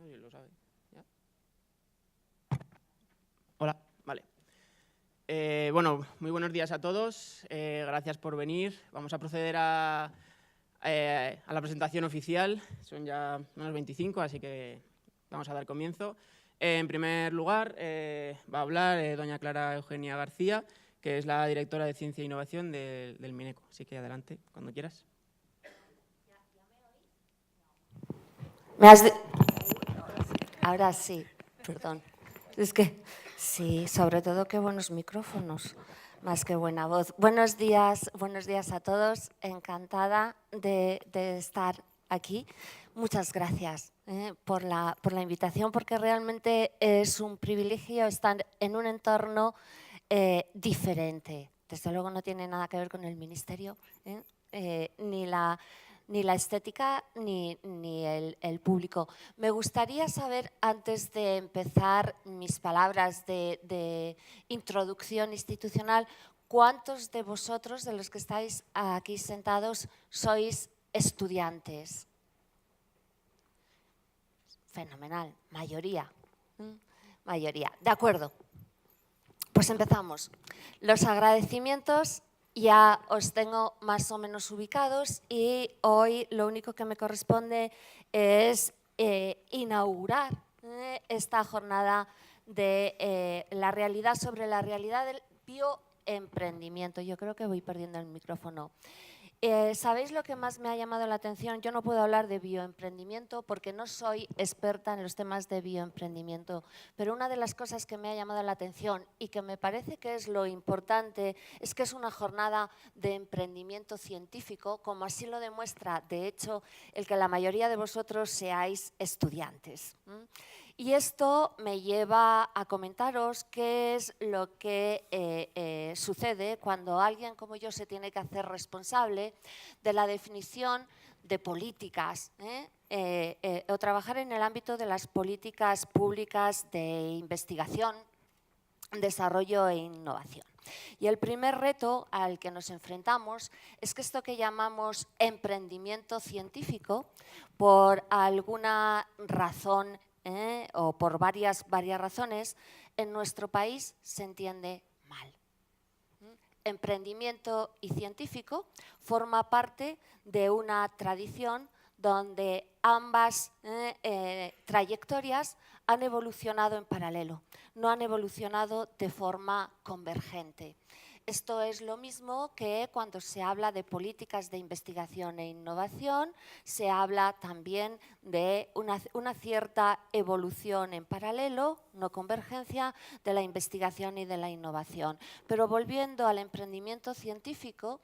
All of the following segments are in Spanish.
sé si lo sabe. ¿Ya? Hola, vale. Bueno, muy buenos días a todos. Gracias por venir. Vamos a proceder a la presentación oficial. Son ya menos 25, así que vamos a dar comienzo. En primer lugar, va a hablar doña Clara Eugenia García, que es la directora de Ciencia e Innovación del Mineco. Así que adelante, cuando quieras. Ahora sí, perdón. Es que sí, sobre todo qué buenos micrófonos, más que buena voz. Buenos días a todos. Encantada de estar aquí. Muchas gracias por la invitación, porque realmente es un privilegio estar en un entorno diferente. Desde luego no tiene nada que ver con el ministerio, ni la estética ni el público. Me gustaría saber, antes de empezar mis palabras de introducción institucional, ¿cuántos de vosotros, de los que estáis aquí sentados, sois estudiantes? Fenomenal, mayoría. Mayoría, de acuerdo. Pues empezamos. Los agradecimientos ya os tengo más o menos ubicados y hoy lo único que me corresponde es inaugurar esta jornada de la realidad sobre la realidad del bioemprendimiento. Yo creo que voy perdiendo el micrófono. ¿Sabéis lo que más me ha llamado la atención? Yo no puedo hablar de bioemprendimiento porque no soy experta en los temas de bioemprendimiento, pero una de las cosas que me ha llamado la atención y que me parece que es lo importante es que es una jornada de emprendimiento científico, como así lo demuestra, de hecho, el que la mayoría de vosotros seáis estudiantes. Y esto me lleva a comentaros qué es lo que sucede cuando alguien como yo se tiene que hacer responsable de la definición de políticas o trabajar en el ámbito de las políticas públicas de investigación, desarrollo e innovación. Y el primer reto al que nos enfrentamos es que esto que llamamos emprendimiento científico, por alguna razón o por varias razones, en nuestro país se entiende mal. Emprendimiento y científico forma parte de una tradición donde ambas trayectorias han evolucionado en paralelo, no han evolucionado de forma convergente. Esto es lo mismo que cuando se habla de políticas de investigación e innovación, se habla también de una cierta evolución en paralelo, no convergencia, de la investigación y de la innovación. Pero volviendo al emprendimiento científico,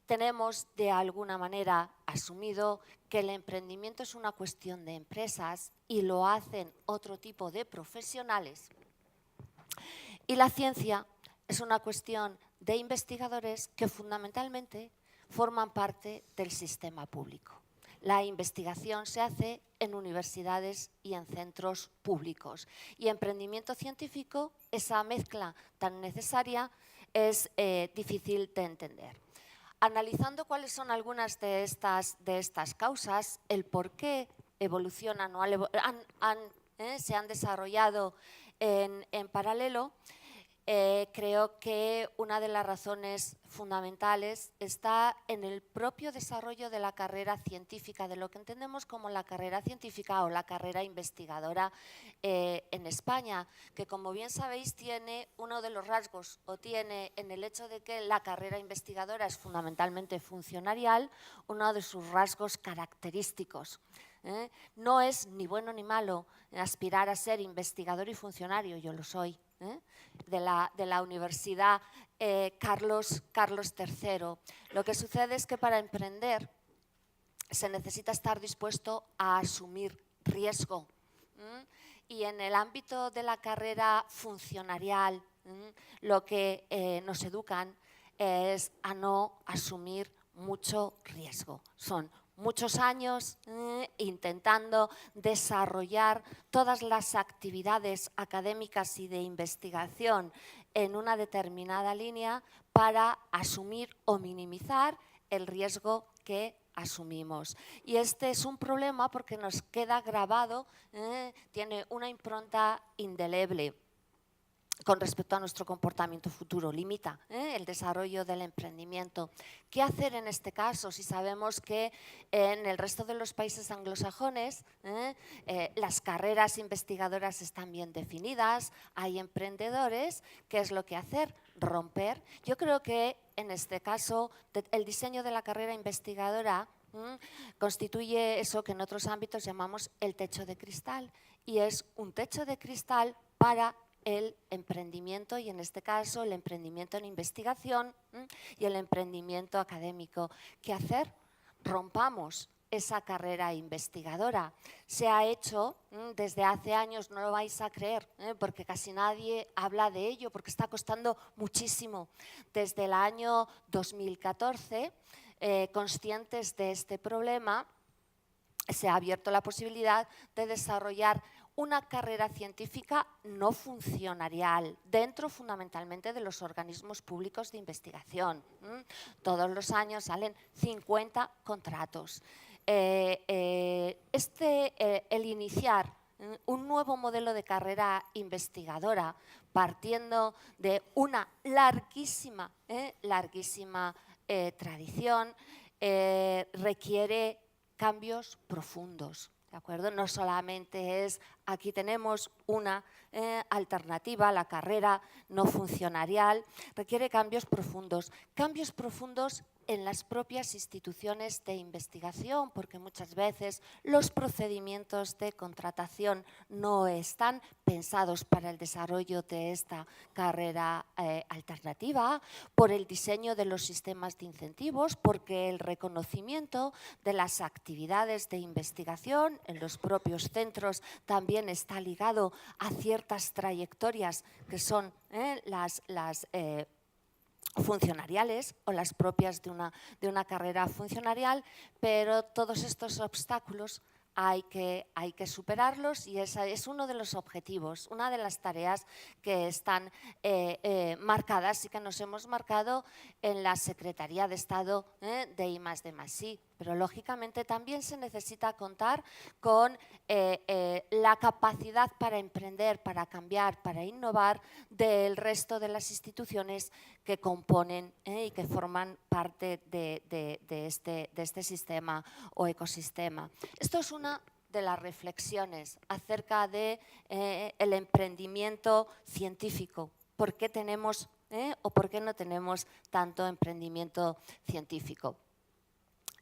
tenemos de alguna manera asumido que el emprendimiento es una cuestión de empresas y lo hacen otro tipo de profesionales. Y la ciencia es una cuestión de investigadores que fundamentalmente forman parte del sistema público. La investigación se hace en universidades y en centros públicos. Y emprendimiento científico, esa mezcla tan necesaria, es difícil de entender. Analizando cuáles son algunas de estas causas, el por qué evolucionan o se han desarrollado en paralelo, creo que una de las razones fundamentales está en el propio desarrollo de la carrera científica, de lo que entendemos como la carrera científica o la carrera investigadora en España, que como bien sabéis tiene uno de los rasgos o tiene en el hecho de que la carrera investigadora es fundamentalmente funcionarial, uno de sus rasgos característicos. No es ni bueno ni malo aspirar a ser investigador y funcionario, yo lo soy. De la Universidad Carlos III. Lo que sucede es que para emprender se necesita estar dispuesto a asumir riesgo. Y en el ámbito de la carrera funcionarial, lo que nos educan es a no asumir mucho riesgo. Son muchos años intentando desarrollar todas las actividades académicas y de investigación en una determinada línea para asumir o minimizar el riesgo que asumimos. Y este es un problema porque nos queda grabado, tiene una impronta indeleble con respecto a nuestro comportamiento futuro, limita el desarrollo del emprendimiento. ¿Qué hacer en este caso si sabemos que en el resto de los países anglosajones las carreras investigadoras están bien definidas, hay emprendedores? ¿Qué es lo que hacer? Romper. Yo creo que en este caso el diseño de la carrera investigadora constituye eso que en otros ámbitos llamamos el techo de cristal, y es un techo de cristal para el emprendimiento, y en este caso el emprendimiento en investigación y el emprendimiento académico. ¿Qué hacer? Rompamos esa carrera investigadora. Se ha hecho desde hace años, no lo vais a creer, porque casi nadie habla de ello, porque está costando muchísimo. Desde el año 2014, conscientes de este problema, se ha abierto la posibilidad de desarrollar una carrera científica no funcionarial dentro fundamentalmente de los organismos públicos de investigación. Todos los años salen 50 contratos. El iniciar un nuevo modelo de carrera investigadora partiendo de una larguísima tradición requiere cambios profundos. ¿De acuerdo? No solamente es, aquí tenemos una alternativa, la carrera no funcionarial, requiere cambios profundos en las propias instituciones de investigación, porque muchas veces los procedimientos de contratación no están pensados para el desarrollo de esta carrera alternativa, por el diseño de los sistemas de incentivos, porque el reconocimiento de las actividades de investigación en los propios centros también está ligado a ciertas trayectorias que son las funcionariales o las propias de una carrera funcionarial, pero todos estos obstáculos hay que superarlos, y ese es uno de los objetivos, una de las tareas que están marcadas y que nos hemos marcado en la Secretaría de Estado de I+D+I. Pero lógicamente también se necesita contar con la capacidad para emprender, para cambiar, para innovar del resto de las instituciones que componen y que forman parte de este sistema o ecosistema. Esto es una de las reflexiones acerca del emprendimiento científico. ¿Por qué tenemos o por qué no tenemos tanto emprendimiento científico?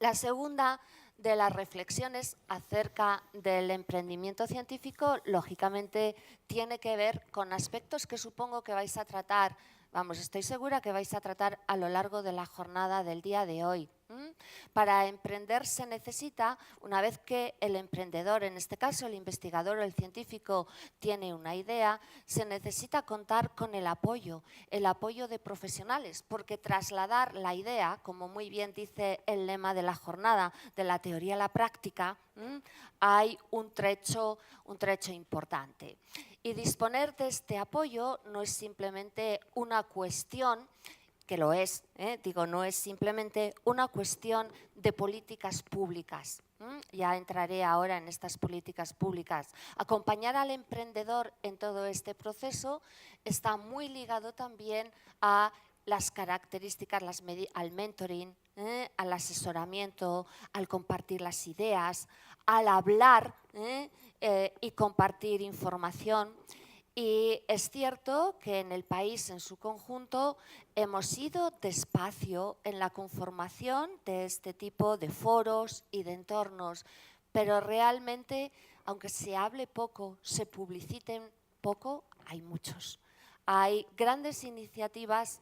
La segunda de las reflexiones acerca del emprendimiento científico, lógicamente, tiene que ver con aspectos que supongo que vais a tratar, estoy segura que vais a tratar a lo largo de la jornada del día de hoy. Para emprender se necesita, una vez que el emprendedor, en este caso el investigador o el científico, tiene una idea, se necesita contar con el apoyo de profesionales, porque trasladar la idea, como muy bien dice el lema de la jornada, de la teoría a la práctica, hay un trecho importante. Y disponer de este apoyo no es simplemente una cuestión, que lo es, no es simplemente una cuestión de políticas públicas. Ya entraré ahora en estas políticas públicas. Acompañar al emprendedor en todo este proceso está muy ligado también a las características, al mentoring, al asesoramiento, al compartir las ideas, al hablar y compartir información. Y es cierto que en el país en su conjunto hemos ido despacio en la conformación de este tipo de foros y de entornos, pero realmente, aunque se hable poco, se publiciten poco, hay muchos. Hay grandes iniciativas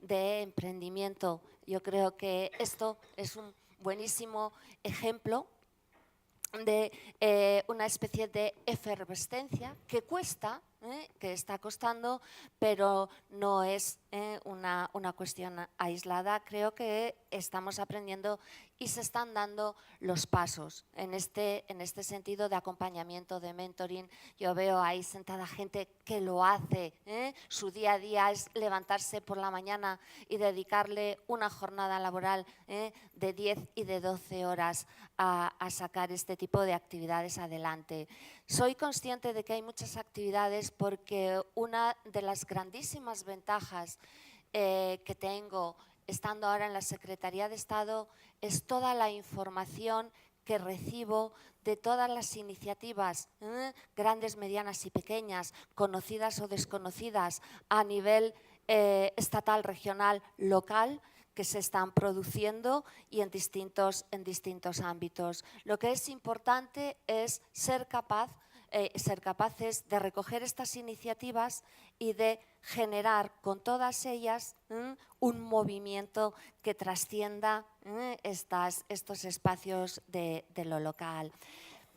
de emprendimiento. Yo creo que esto es un buenísimo ejemplo de una especie de efervescencia que cuesta, que está costando, pero no es una cuestión aislada. Creo que estamos aprendiendo y se están dando los pasos en este sentido de acompañamiento, de mentoring. Yo veo ahí sentada gente que lo hace, su día a día es levantarse por la mañana y dedicarle una jornada laboral de 10 y de 12 horas a sacar este tipo de actividades adelante. Soy consciente de que hay muchas actividades porque una de las grandísimas ventajas que tengo estando ahora en la Secretaría de Estado es toda la información que recibo de todas las iniciativas, grandes, medianas y pequeñas, conocidas o desconocidas a nivel estatal, regional, local, que se están produciendo y en distintos ámbitos. Lo que es importante es ser capaces de recoger estas iniciativas y de generar con todas ellas un movimiento que trascienda estos espacios de lo local.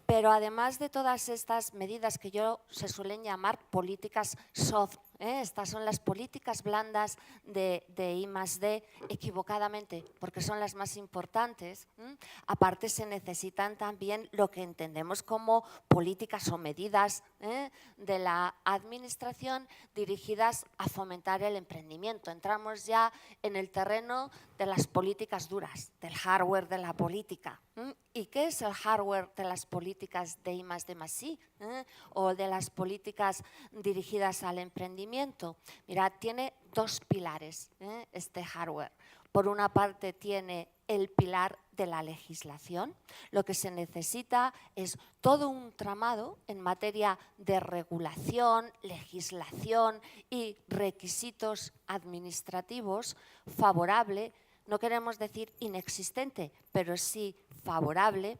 Pero además de todas estas medidas que se suelen llamar políticas soft, estas son las políticas blandas de I+D, equivocadamente, porque son las más importantes. Aparte se necesitan también lo que entendemos como políticas o medidas de la administración dirigidas a fomentar el emprendimiento. Entramos ya en el terreno de las políticas duras, del hardware de la política. ¿Y qué es el hardware de las políticas de I+D+I o de las políticas dirigidas al emprendimiento? Mira, tiene dos pilares este hardware. Por una parte tiene el pilar de la legislación. Lo que se necesita es todo un tramado en materia de regulación, legislación y requisitos administrativos favorable. No queremos decir inexistente, pero sí favorable,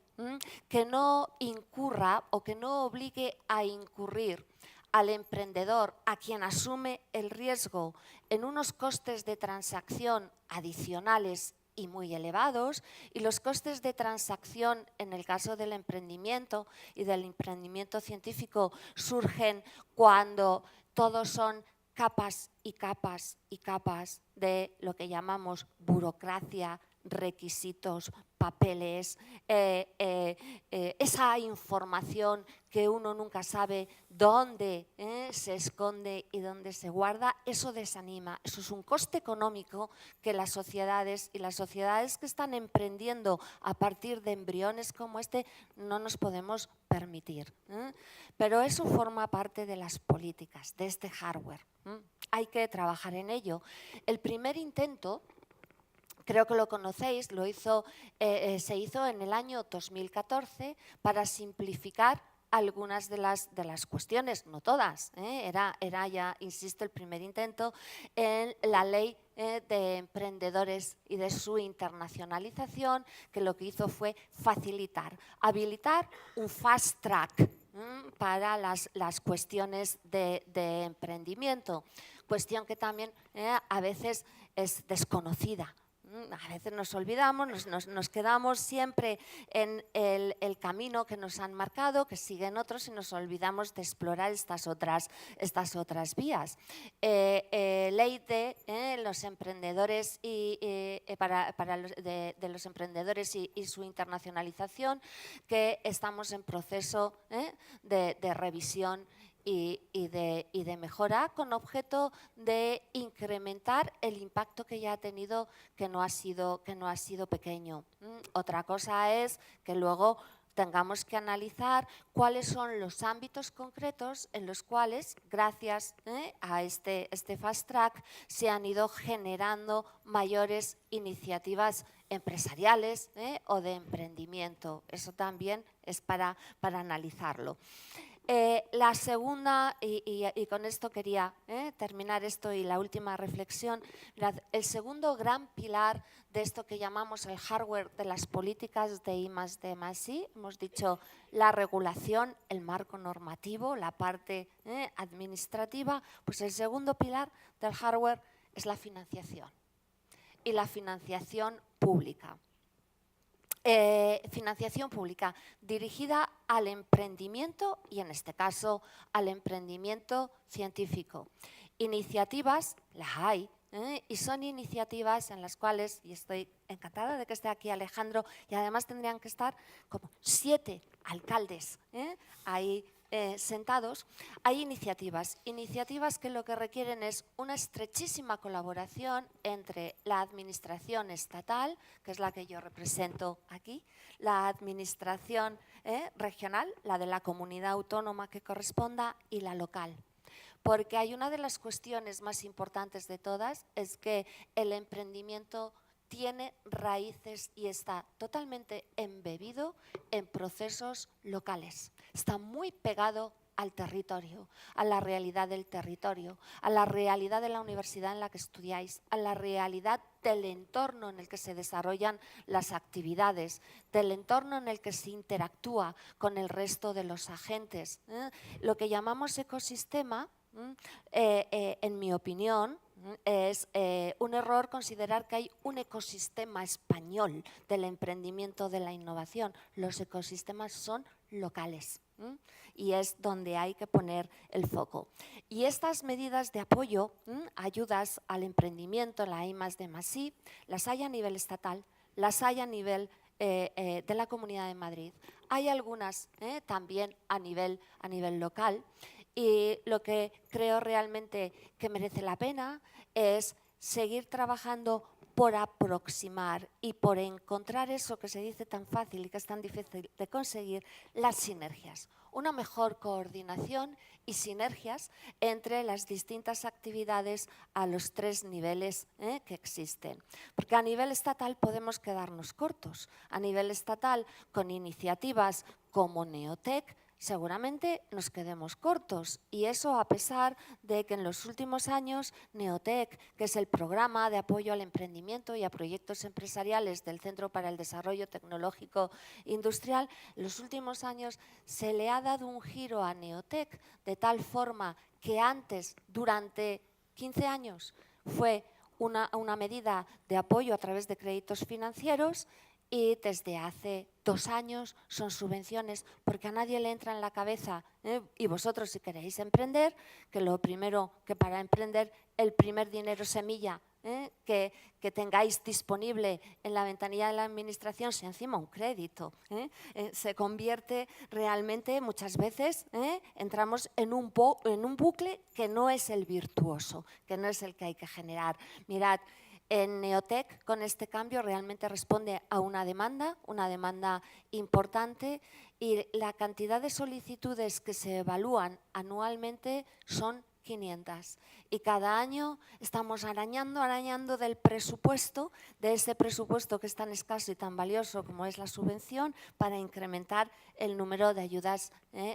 que no incurra o que no obligue a incurrir al emprendedor, a quien asume el riesgo, en unos costes de transacción adicionales y muy elevados, y los costes de transacción en el caso del emprendimiento y del emprendimiento científico surgen cuando todos son capas y capas y capas de lo que llamamos burocracia, requisitos, papeles, esa información que uno nunca sabe dónde se esconde y dónde se guarda, eso desanima. Eso es un coste económico que las sociedades que están emprendiendo a partir de embriones como este no nos podemos permitir. Pero eso forma parte de las políticas, de este hardware. Hay que trabajar en ello. El primer intento, creo que lo conocéis, se hizo en el año 2014 para simplificar algunas de las cuestiones, no todas, era ya, insisto, el primer intento en la ley de emprendedores y de su internacionalización, que lo que hizo fue habilitar un fast track para las cuestiones de emprendimiento, cuestión que también a veces es desconocida. A veces nos olvidamos, nos quedamos siempre en el camino que nos han marcado, que siguen otros, y nos olvidamos de explorar estas otras vías. Ley de los emprendedores de los emprendedores y su internacionalización, que estamos en proceso de revisión y de mejora, con objeto de incrementar el impacto que ya ha tenido, que no ha sido pequeño. Otra cosa es que luego tengamos que analizar cuáles son los ámbitos concretos en los cuales, gracias a este fast track, se han ido generando mayores iniciativas empresariales o de emprendimiento. Eso también es para analizarlo. La segunda, y con esto quería terminar esto y la última reflexión, el segundo gran pilar de esto que llamamos el hardware de las políticas de I+D+I, hemos dicho la regulación, el marco normativo, la parte administrativa, pues el segundo pilar del hardware es la financiación, y la financiación pública. Financiación pública dirigida al emprendimiento y, en este caso, al emprendimiento científico. Iniciativas, las hay, y son iniciativas en las cuales, y estoy encantada de que esté aquí Alejandro, y además tendrían que estar como 7 alcaldes ahí sentados. Hay iniciativas que lo que requieren es una estrechísima colaboración entre la administración estatal, que es la que yo represento aquí, la administración regional, la de la comunidad autónoma que corresponda, y la local. Porque hay una de las cuestiones más importantes de todas, es que el emprendimiento tiene raíces y está totalmente embebido en procesos locales. Está muy pegado al territorio, a la realidad del territorio, a la realidad de la universidad en la que estudiáis, a la realidad del entorno en el que se desarrollan las actividades, del entorno en el que se interactúa con el resto de los agentes. Lo que llamamos ecosistema, en mi opinión, es un error considerar que hay un ecosistema español del emprendimiento, de la innovación. Los ecosistemas son locales y es donde hay que poner el foco. Y estas medidas de apoyo, ayudas al emprendimiento, la I+D+I, las hay a nivel estatal, las hay a nivel de la Comunidad de Madrid. Hay algunas también a nivel local. Y lo que creo realmente que merece la pena es seguir trabajando por aproximar y por encontrar eso que se dice tan fácil y que es tan difícil de conseguir, las sinergias. Una mejor coordinación y sinergias entre las distintas actividades a los 3 niveles que existen. Porque a nivel estatal podemos quedarnos cortos. A nivel estatal, con iniciativas como Neotec, seguramente nos quedemos cortos, y eso a pesar de que en los últimos años Neotec, que es el programa de apoyo al emprendimiento y a proyectos empresariales del Centro para el Desarrollo Tecnológico Industrial, en los últimos años se le ha dado un giro a Neotec de tal forma que antes, durante 15 años, fue una medida de apoyo a través de créditos financieros, y desde hace 2 años son subvenciones, porque a nadie le entra en la cabeza, y vosotros si queréis emprender, que lo primero que para emprender el primer dinero semilla que tengáis disponible en la ventanilla de la administración sea encima un crédito. Se convierte realmente, muchas veces, entramos en un bucle que no es el virtuoso, que no es el que hay que generar. Mirad, en Neotec, con este cambio, realmente responde a una demanda importante, y la cantidad de solicitudes que se evalúan anualmente son 500. Y cada año estamos arañando del presupuesto, de ese presupuesto que es tan escaso y tan valioso como es la subvención, para incrementar el número de ayudas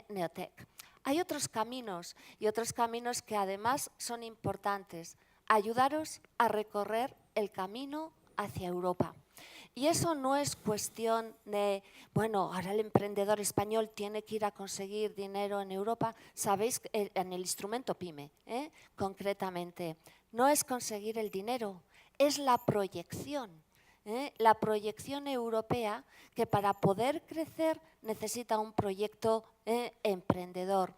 Neotec. Hay otros caminos, y otros caminos que además son importantes. Ayudaros a recorrer el camino hacia Europa. Y eso no es cuestión de, bueno, ahora el emprendedor español tiene que ir a conseguir dinero en Europa. Sabéis, en el instrumento PYME, concretamente, no es conseguir el dinero, es la proyección. La proyección europea, que para poder crecer necesita un proyecto emprendedor.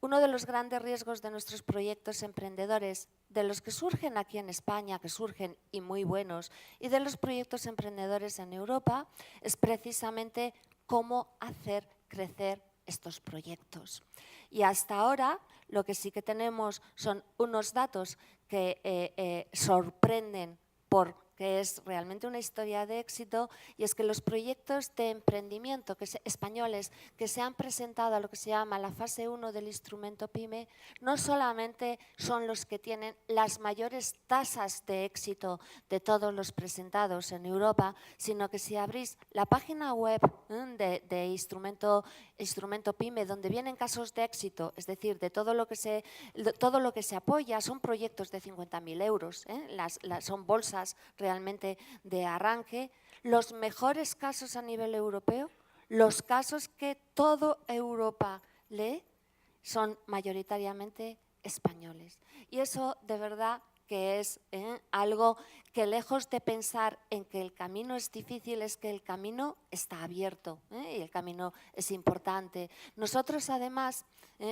Uno de los grandes riesgos de nuestros proyectos emprendedores, de los que surgen aquí en España, que surgen y muy buenos, y de los proyectos emprendedores en Europa, es precisamente cómo hacer crecer estos proyectos. Y hasta ahora lo que sí que tenemos son unos datos que sorprenden porque es realmente una historia de éxito, y es que los proyectos de emprendimiento españoles que se han presentado a lo que se llama la fase 1 del instrumento PYME no solamente son los que tienen las mayores tasas de éxito de todos los presentados en Europa, sino que si abrís la página web de instrumento PYME, donde vienen casos de éxito, es decir, de todo lo que se apoya, son proyectos de 50.000 euros, son bolsas realmente de arranque. Los mejores casos a nivel europeo, los casos que toda Europa lee, son mayoritariamente españoles. Y eso de verdad que es algo que, lejos de pensar en que el camino es difícil, es que el camino está abierto y el camino es importante. Nosotros, además,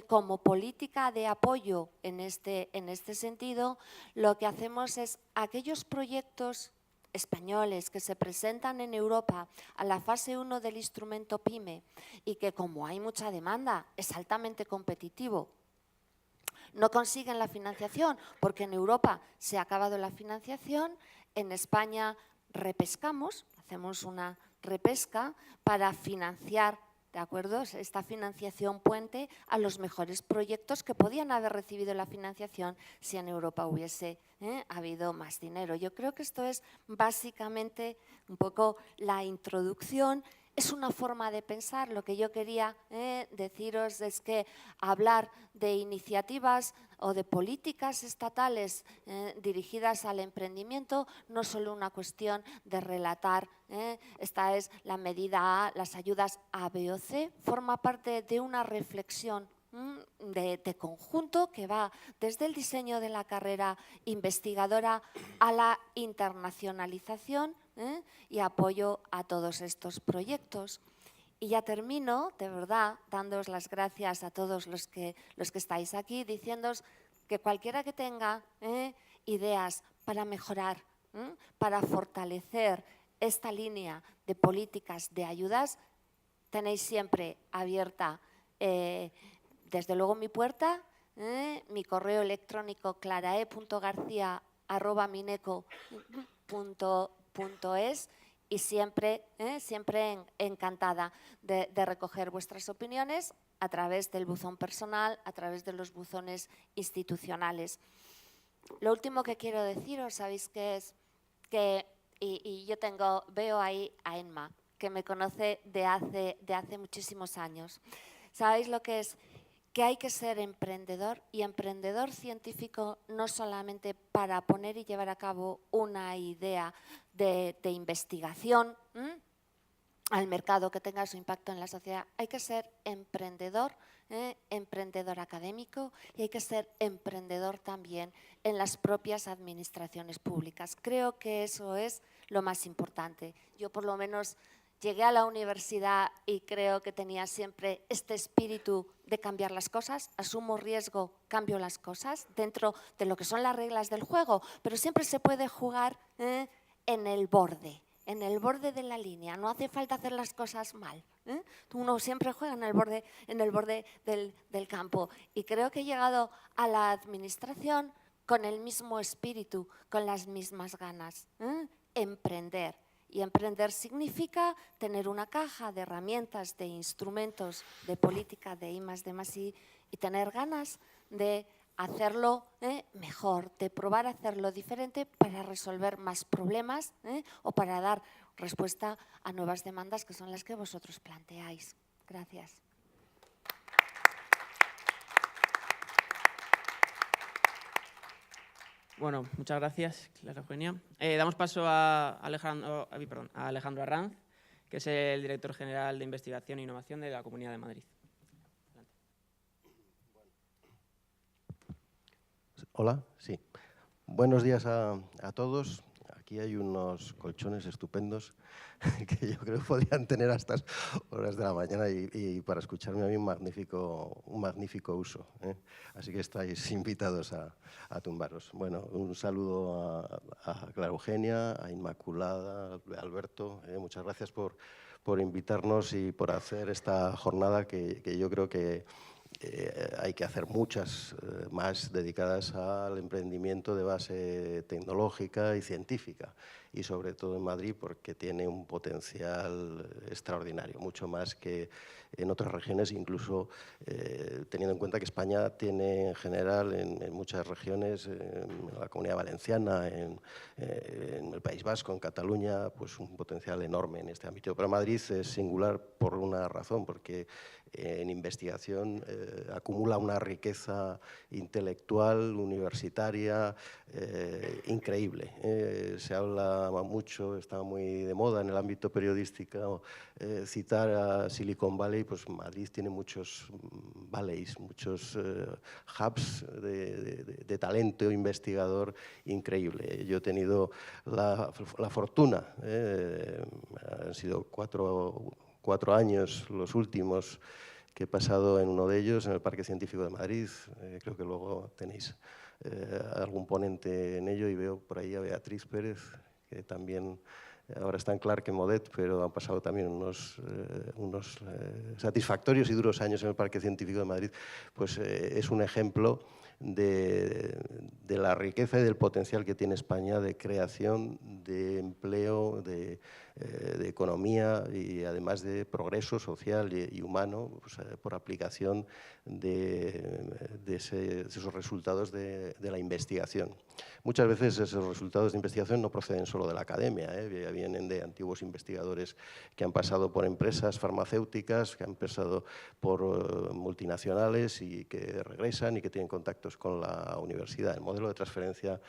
como política de apoyo en este sentido, lo que hacemos es aquellos proyectos españoles que se presentan en Europa a la fase 1 del instrumento PYME y que, como hay mucha demanda, es altamente competitivo, no consiguen la financiación porque en Europa se ha acabado la financiación, en España repescamos, hacemos una repesca para financiar, ¿de acuerdo?, esta financiación puente a los mejores proyectos que podían haber recibido la financiación si en Europa hubiese habido más dinero. Yo creo que esto es básicamente un poco la introducción. Es una forma de pensar. Lo que yo quería deciros es que hablar de iniciativas o de políticas estatales dirigidas al emprendimiento no es solo una cuestión de relatar esta es la medida A, las ayudas A, B o C, forma parte de una reflexión de conjunto que va desde el diseño de la carrera investigadora a la internacionalización y apoyo a todos estos proyectos. Y ya termino, de verdad, dándoos las gracias a todos los que estáis aquí, diciéndoos que cualquiera que tenga ideas para mejorar, para fortalecer esta línea de políticas de ayudas, tenéis siempre abierta, desde luego, mi puerta, mi correo electrónico clarae.garcia@mineco.es y siempre encantada de recoger vuestras opiniones a través del buzón personal, a través de los buzones institucionales. Lo último que quiero deciros, ¿sabéis qué es? Y yo veo ahí a Emma, que me conoce de hace muchísimos años. ¿Sabéis lo que es? Que hay que ser emprendedor y emprendedor científico no solamente para poner y llevar a cabo una idea de investigación al mercado que tenga su impacto en la sociedad. Hay que ser emprendedor, emprendedor académico, y hay que ser emprendedor también en las propias administraciones públicas. Creo que eso es lo más importante. Yo, por lo menos, llegué a la universidad y creo que tenía siempre este espíritu de cambiar las cosas. Asumo riesgo, cambio las cosas dentro de lo que son las reglas del juego, pero siempre se puede jugar en el borde de la línea. No hace falta hacer las cosas mal. Uno siempre juega en el borde del campo. Y creo que he llegado a la administración con el mismo espíritu, con las mismas ganas. Emprender. Y emprender significa tener una caja de herramientas, de instrumentos, de política de I+D+I y tener ganas de hacerlo mejor, de probar a hacerlo diferente para resolver más problemas o para dar respuesta a nuevas demandas que son las que vosotros planteáis. Gracias. Bueno, muchas gracias, Clara Eugenia. Damos paso a Alejandro Arranz, que es el director general de Investigación e Innovación de la Comunidad de Madrid. Hola, sí. Buenos días a todos. Aquí hay unos colchones estupendos que yo creo que podrían tener a estas horas de la mañana y para escucharme a mí un magnífico uso. Así que estáis invitados a tumbaros. Bueno, un saludo a Clara Eugenia, a Inmaculada, a Alberto. Muchas gracias por invitarnos y por hacer esta jornada que yo creo que hay que hacer muchas más dedicadas al emprendimiento de base tecnológica y científica, y sobre todo en Madrid porque tiene un potencial extraordinario, mucho más que en otras regiones, incluso teniendo en cuenta que España tiene en general en muchas regiones, en la Comunidad Valenciana, en el País Vasco, en Cataluña, pues un potencial enorme en este ámbito. Pero Madrid es singular por una razón, porque en investigación acumula una riqueza intelectual, universitaria, increíble. Se habla gusta mucho, está muy de moda en el ámbito periodístico citar a Silicon Valley, pues Madrid tiene muchos valleys, muchos hubs de talento investigador increíble. Yo he tenido la fortuna, han sido cuatro años los últimos que he pasado en uno de ellos, en el Parque Científico de Madrid. Creo que luego tenéis algún ponente en ello y veo por ahí a Beatriz Pérez, que también ahora está en Clark en Modet, pero han pasado también unos satisfactorios y duros años en el Parque Científico de Madrid. Pues es un ejemplo de la riqueza y del potencial que tiene España de creación, de empleo, de economía y además de progreso social y humano, pues, por aplicación de esos resultados de la investigación. Muchas veces esos resultados de investigación no proceden solo de la academia, vienen de antiguos investigadores que han pasado por empresas farmacéuticas, que han pasado por multinacionales y que regresan y que tienen contactos con la universidad. El modelo de transferencia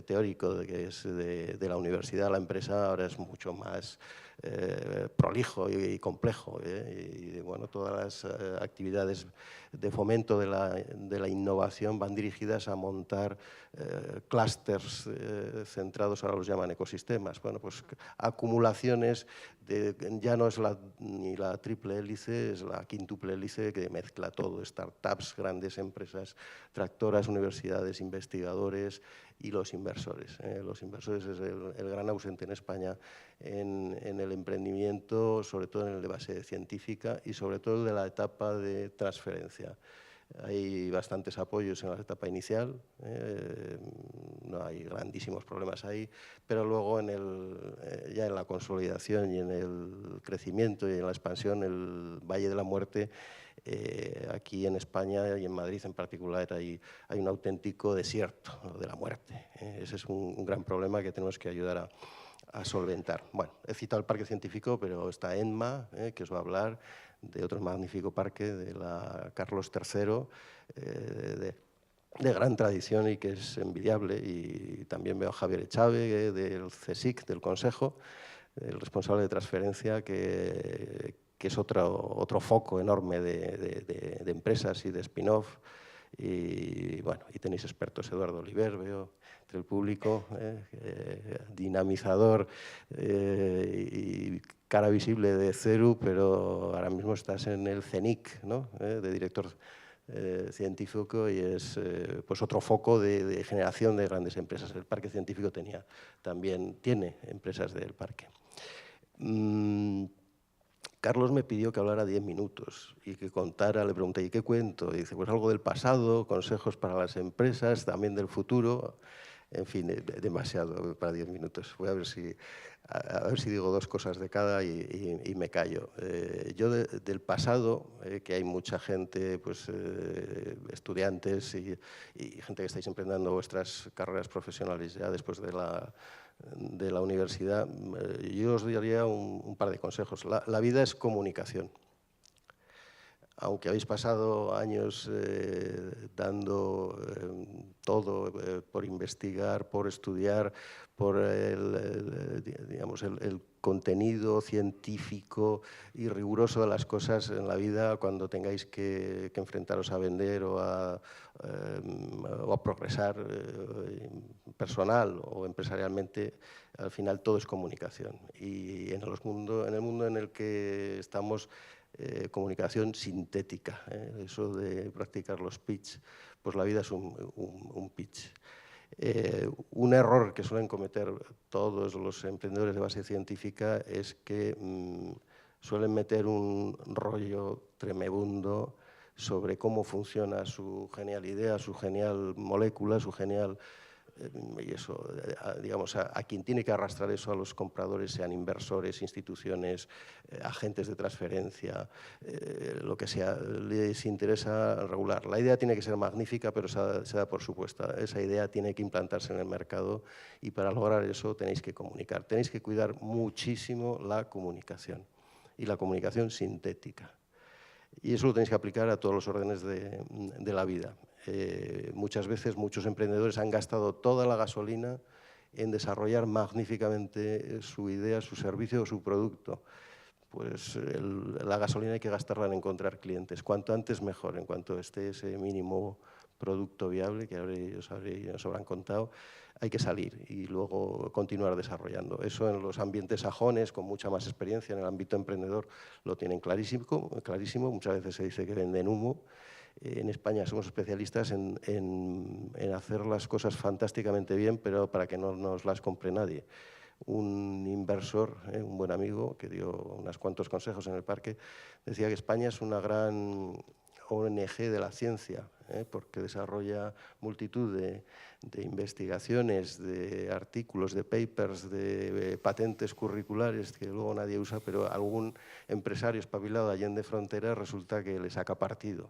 teórico que es de la universidad a la empresa ahora es mucho más prolijo y complejo, y bueno, todas las actividades de fomento de la innovación van dirigidas a montar clústeres centrados, ahora los llaman ecosistemas. Bueno, pues acumulaciones ya no es ni la triple hélice, es la quíntuple hélice que mezcla todo, startups, grandes empresas tractoras, universidades, investigadores y los inversores. Los inversores es el gran ausente en España en el emprendimiento, sobre todo en el de base científica y sobre todo de la etapa de transferencia. Hay bastantes apoyos en la etapa inicial, no hay grandísimos problemas ahí, pero luego ya en la consolidación y en el crecimiento y en la expansión, el Valle de la Muerte, aquí en España y en Madrid en particular hay un auténtico desierto de la muerte. Ese es un gran problema que tenemos que ayudar a solventar. Bueno, he citado el Parque Científico, pero está ENMA, que os va a hablar de otro magnífico parque, de la Carlos III, de gran tradición y que es envidiable. Y también veo a Javier Echave, del CSIC, del Consejo, el responsable de transferencia, que es otro foco enorme de empresas y de spin-off. Y bueno, y tenéis expertos, Eduardo Oliver, veo, entre el público, dinamizador y cara visible de CERU, pero ahora mismo estás en el CENIC, ¿no? De director científico, y es pues otro foco de generación de grandes empresas. El Parque Científico tiene empresas del parque. Carlos me pidió que hablara 10 minutos y que contara, le pregunté, ¿y qué cuento? Y dice, pues algo del pasado, consejos para las empresas, también del futuro. En fin, demasiado para 10 minutos. Voy a ver si digo dos cosas de cada y me callo. Yo del pasado, que hay mucha gente, pues estudiantes y gente que estáis emprendiendo vuestras carreras profesionales ya después de la universidad, yo os daría un par de consejos. La vida es comunicación. Aunque habéis pasado años dando todo por investigar, por estudiar, por el contenido científico y riguroso de las cosas en la vida, cuando tengáis que enfrentaros a vender o a progresar personal o empresarialmente, al final todo es comunicación. Y en el mundo en el que estamos, comunicación sintética, eso de practicar los pitch, pues la vida es un pitch. Un error que suelen cometer todos los emprendedores de base científica es que suelen meter un rollo tremebundo sobre cómo funciona su genial idea, su genial molécula, su genial... y eso, digamos, a quien tiene que arrastrar eso, a los compradores, sean inversores, instituciones, agentes de transferencia, lo que sea, les interesa regular. La idea tiene que ser magnífica, pero se da por supuesta. Esa idea tiene que implantarse en el mercado y para lograr eso tenéis que comunicar. Tenéis que cuidar muchísimo la comunicación y la comunicación sintética. Y eso lo tenéis que aplicar a todos los órdenes de la vida. Muchas veces muchos emprendedores han gastado toda la gasolina en desarrollar magníficamente su idea, su servicio o su producto. Pues la gasolina hay que gastarla en encontrar clientes. Cuanto antes mejor, en cuanto esté ese mínimo producto viable, que os habrán contado, hay que salir y luego continuar desarrollando. Eso en los ambientes sajones, con mucha más experiencia en el ámbito emprendedor, lo tienen clarísimo. Muchas veces se dice que venden humo. En España somos especialistas en hacer las cosas fantásticamente bien, pero para que no nos las compre nadie. Un inversor, un buen amigo, que dio unos cuantos consejos en el parque, decía que España es una gran ONG de la ciencia, porque desarrolla multitud de investigaciones, de artículos, de papers, de patentes curriculares que luego nadie usa, pero algún empresario espabilado allende fronteras resulta que le saca partido.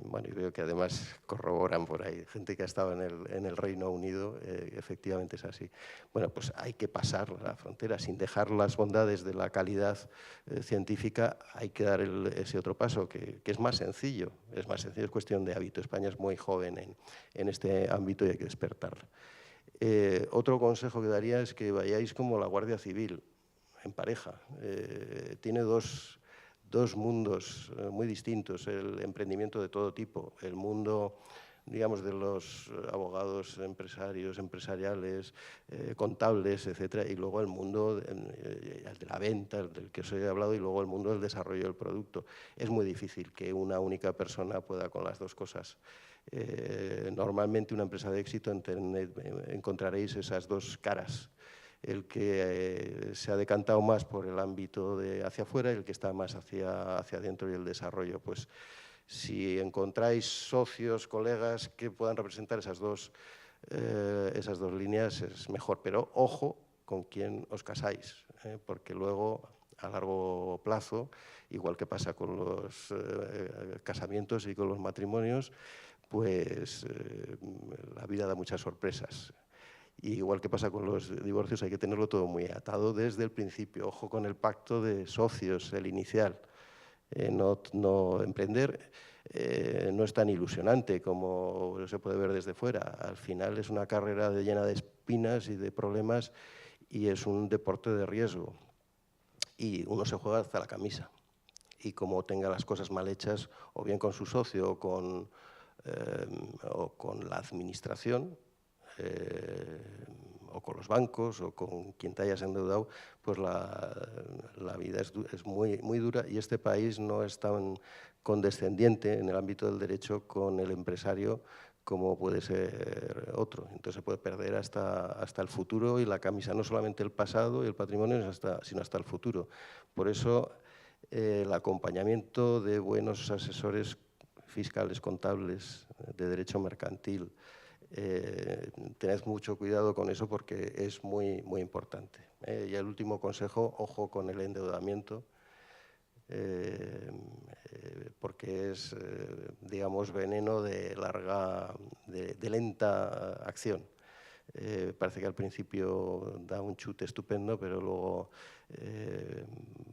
Bueno, y veo que además corroboran por ahí, gente que ha estado en el Reino Unido, efectivamente es así. Bueno, pues hay que pasar la frontera sin dejar las bondades de la calidad científica, hay que dar ese otro paso, que es más sencillo, es cuestión de hábito. España es muy joven en este ámbito y hay que despertar. Otro consejo que daría es que vayáis como la Guardia Civil, en pareja. Tiene dos mundos muy distintos, el emprendimiento de todo tipo, el mundo, digamos, de los abogados empresariales, contables, etcétera, y luego el mundo de la venta, del que os he hablado, y luego el mundo del desarrollo del producto. Es muy difícil que una única persona pueda con las dos cosas. Normalmente una empresa de éxito encontraréis esas dos caras. El que se ha decantado más por el ámbito de hacia afuera y el que está más hacia adentro y el desarrollo. Pues si encontráis socios, colegas que puedan representar esas dos líneas es mejor, pero ojo con quién os casáis, porque luego a largo plazo, igual que pasa con los casamientos y con los matrimonios, pues la vida da muchas sorpresas. Y igual que pasa con los divorcios, hay que tenerlo todo muy atado desde el principio. Ojo con el pacto de socios, el inicial. No emprender no es tan ilusionante como se puede ver desde fuera. Al final es una carrera llena de espinas y de problemas y es un deporte de riesgo. Y uno se juega hasta la camisa. Y como tenga las cosas mal hechas, o bien con su socio o con la administración, o con los bancos o con quien te hayas endeudado, pues la vida es muy, muy dura y este país no es tan condescendiente en el ámbito del derecho con el empresario como puede ser otro. Entonces se puede perder hasta el futuro y la camisa, no solamente el pasado y el patrimonio, sino hasta el futuro. Por eso el acompañamiento de buenos asesores fiscales, contables, de derecho mercantil, tened mucho cuidado con eso porque es muy, muy importante. Y el último consejo, ojo con el endeudamiento, porque es, digamos, veneno de lenta acción. Parece que al principio da un chute estupendo, pero luego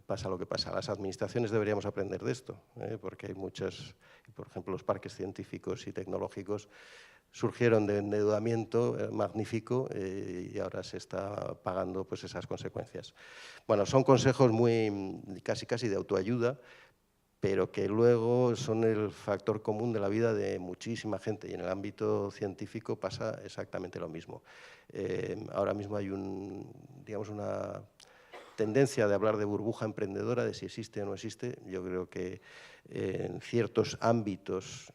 pasa lo que pasa. Las administraciones deberíamos aprender de esto, porque hay muchas, por ejemplo, los parques científicos y tecnológicos surgieron de endeudamiento magnífico y ahora se está pagando pues, esas consecuencias. Bueno, son consejos muy casi de autoayuda, pero que luego son el factor común de la vida de muchísima gente y en el ámbito científico pasa exactamente lo mismo. Ahora mismo hay digamos una tendencia de hablar de burbuja emprendedora, de si existe o no existe. Yo creo que en ciertos ámbitos,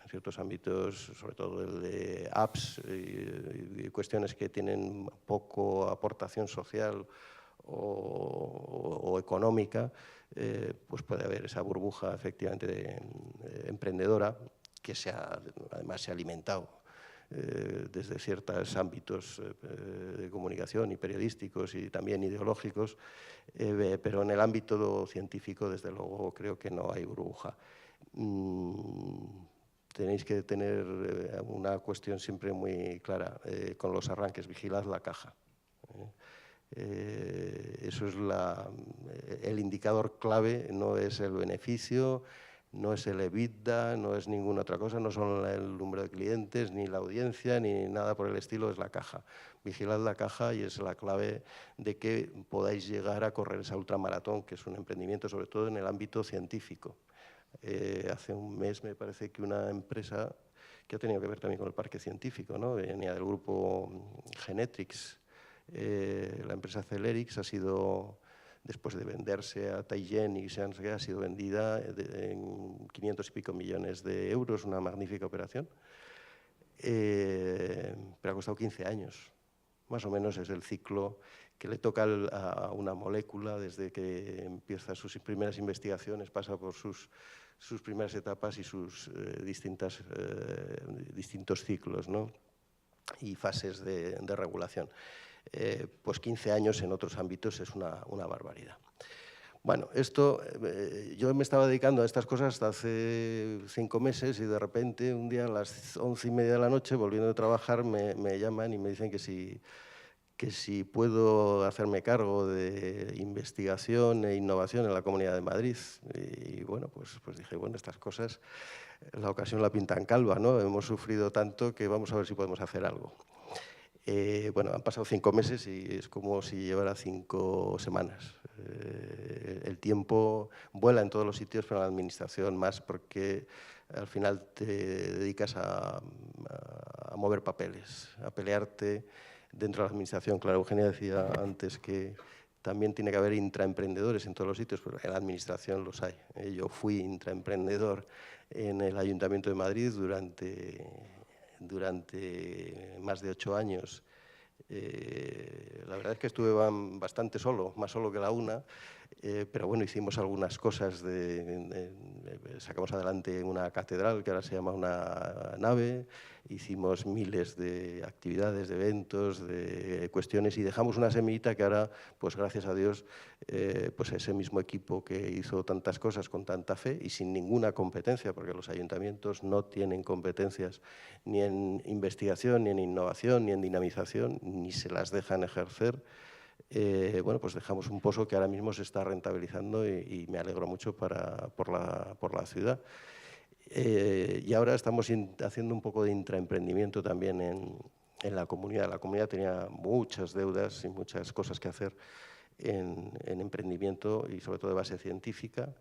sobre todo el de apps y cuestiones que tienen poco aportación social o económica, pues puede haber esa burbuja efectivamente emprendedora que además se ha alimentado desde ciertos ámbitos de comunicación y periodísticos y también ideológicos, pero en el ámbito científico, desde luego, creo que no hay burbuja. Tenéis que tener una cuestión siempre muy clara con los arranques, vigilad la caja. Eso es el indicador clave, no es el beneficio, no es el EBITDA, no es ninguna otra cosa, no son el número de clientes, ni la audiencia, ni nada por el estilo, es la caja. Vigilad la caja y es la clave de que podáis llegar a correr esa ultramaratón, que es un emprendimiento sobre todo en el ámbito científico. Hace un mes me parece que una empresa que ha tenido que ver también con el parque científico, ¿no? Venía del grupo Genetrix, la empresa Celerix ha sido, después de venderse a Taigen y ha sido vendida en 500 y pico millones de euros, una magnífica operación, pero ha costado 15 años. Más o menos es el ciclo que le toca a una molécula desde que empieza sus primeras investigaciones, pasa por sus primeras etapas y sus distintos ciclos, ¿no? Y fases de regulación. Pues 15 años en otros ámbitos es una barbaridad. Bueno, yo me estaba dedicando a estas cosas hasta hace 5 meses y de repente un día a las 11:30 de la noche, volviendo de trabajar, me llaman y me dicen que si puedo hacerme cargo de investigación e innovación en la Comunidad de Madrid. Y bueno, pues dije, bueno, estas cosas, la ocasión la pintan calva, ¿no? Hemos sufrido tanto que vamos a ver si podemos hacer algo. Bueno, han pasado 5 meses y es como si llevara 5 semanas. El tiempo vuela en todos los sitios, pero en la administración más, porque al final te dedicas a mover papeles, a pelearte dentro de la administración. Claro, Eugenia decía antes que también tiene que haber intraemprendedores en todos los sitios, pero en la administración los hay. Yo fui intraemprendedor en el Ayuntamiento de Madrid durante más de 8 años. La verdad es que estuve bastante solo, más solo que la una, pero bueno, hicimos algunas cosas, sacamos adelante una catedral que ahora se llama una nave, hicimos miles de actividades, de eventos, de cuestiones y dejamos una semillita que ahora, pues gracias a Dios, pues ese mismo equipo que hizo tantas cosas con tanta fe y sin ninguna competencia, porque los ayuntamientos no tienen competencias ni en investigación, ni en innovación, ni en dinamización, ni se las dejan ejercer. Bueno, pues dejamos un pozo que ahora mismo se está rentabilizando y me alegro mucho por la ciudad. Y ahora estamos haciendo un poco de intraemprendimiento también en la comunidad. La comunidad tenía muchas deudas y muchas cosas que hacer en emprendimiento y sobre todo de base científica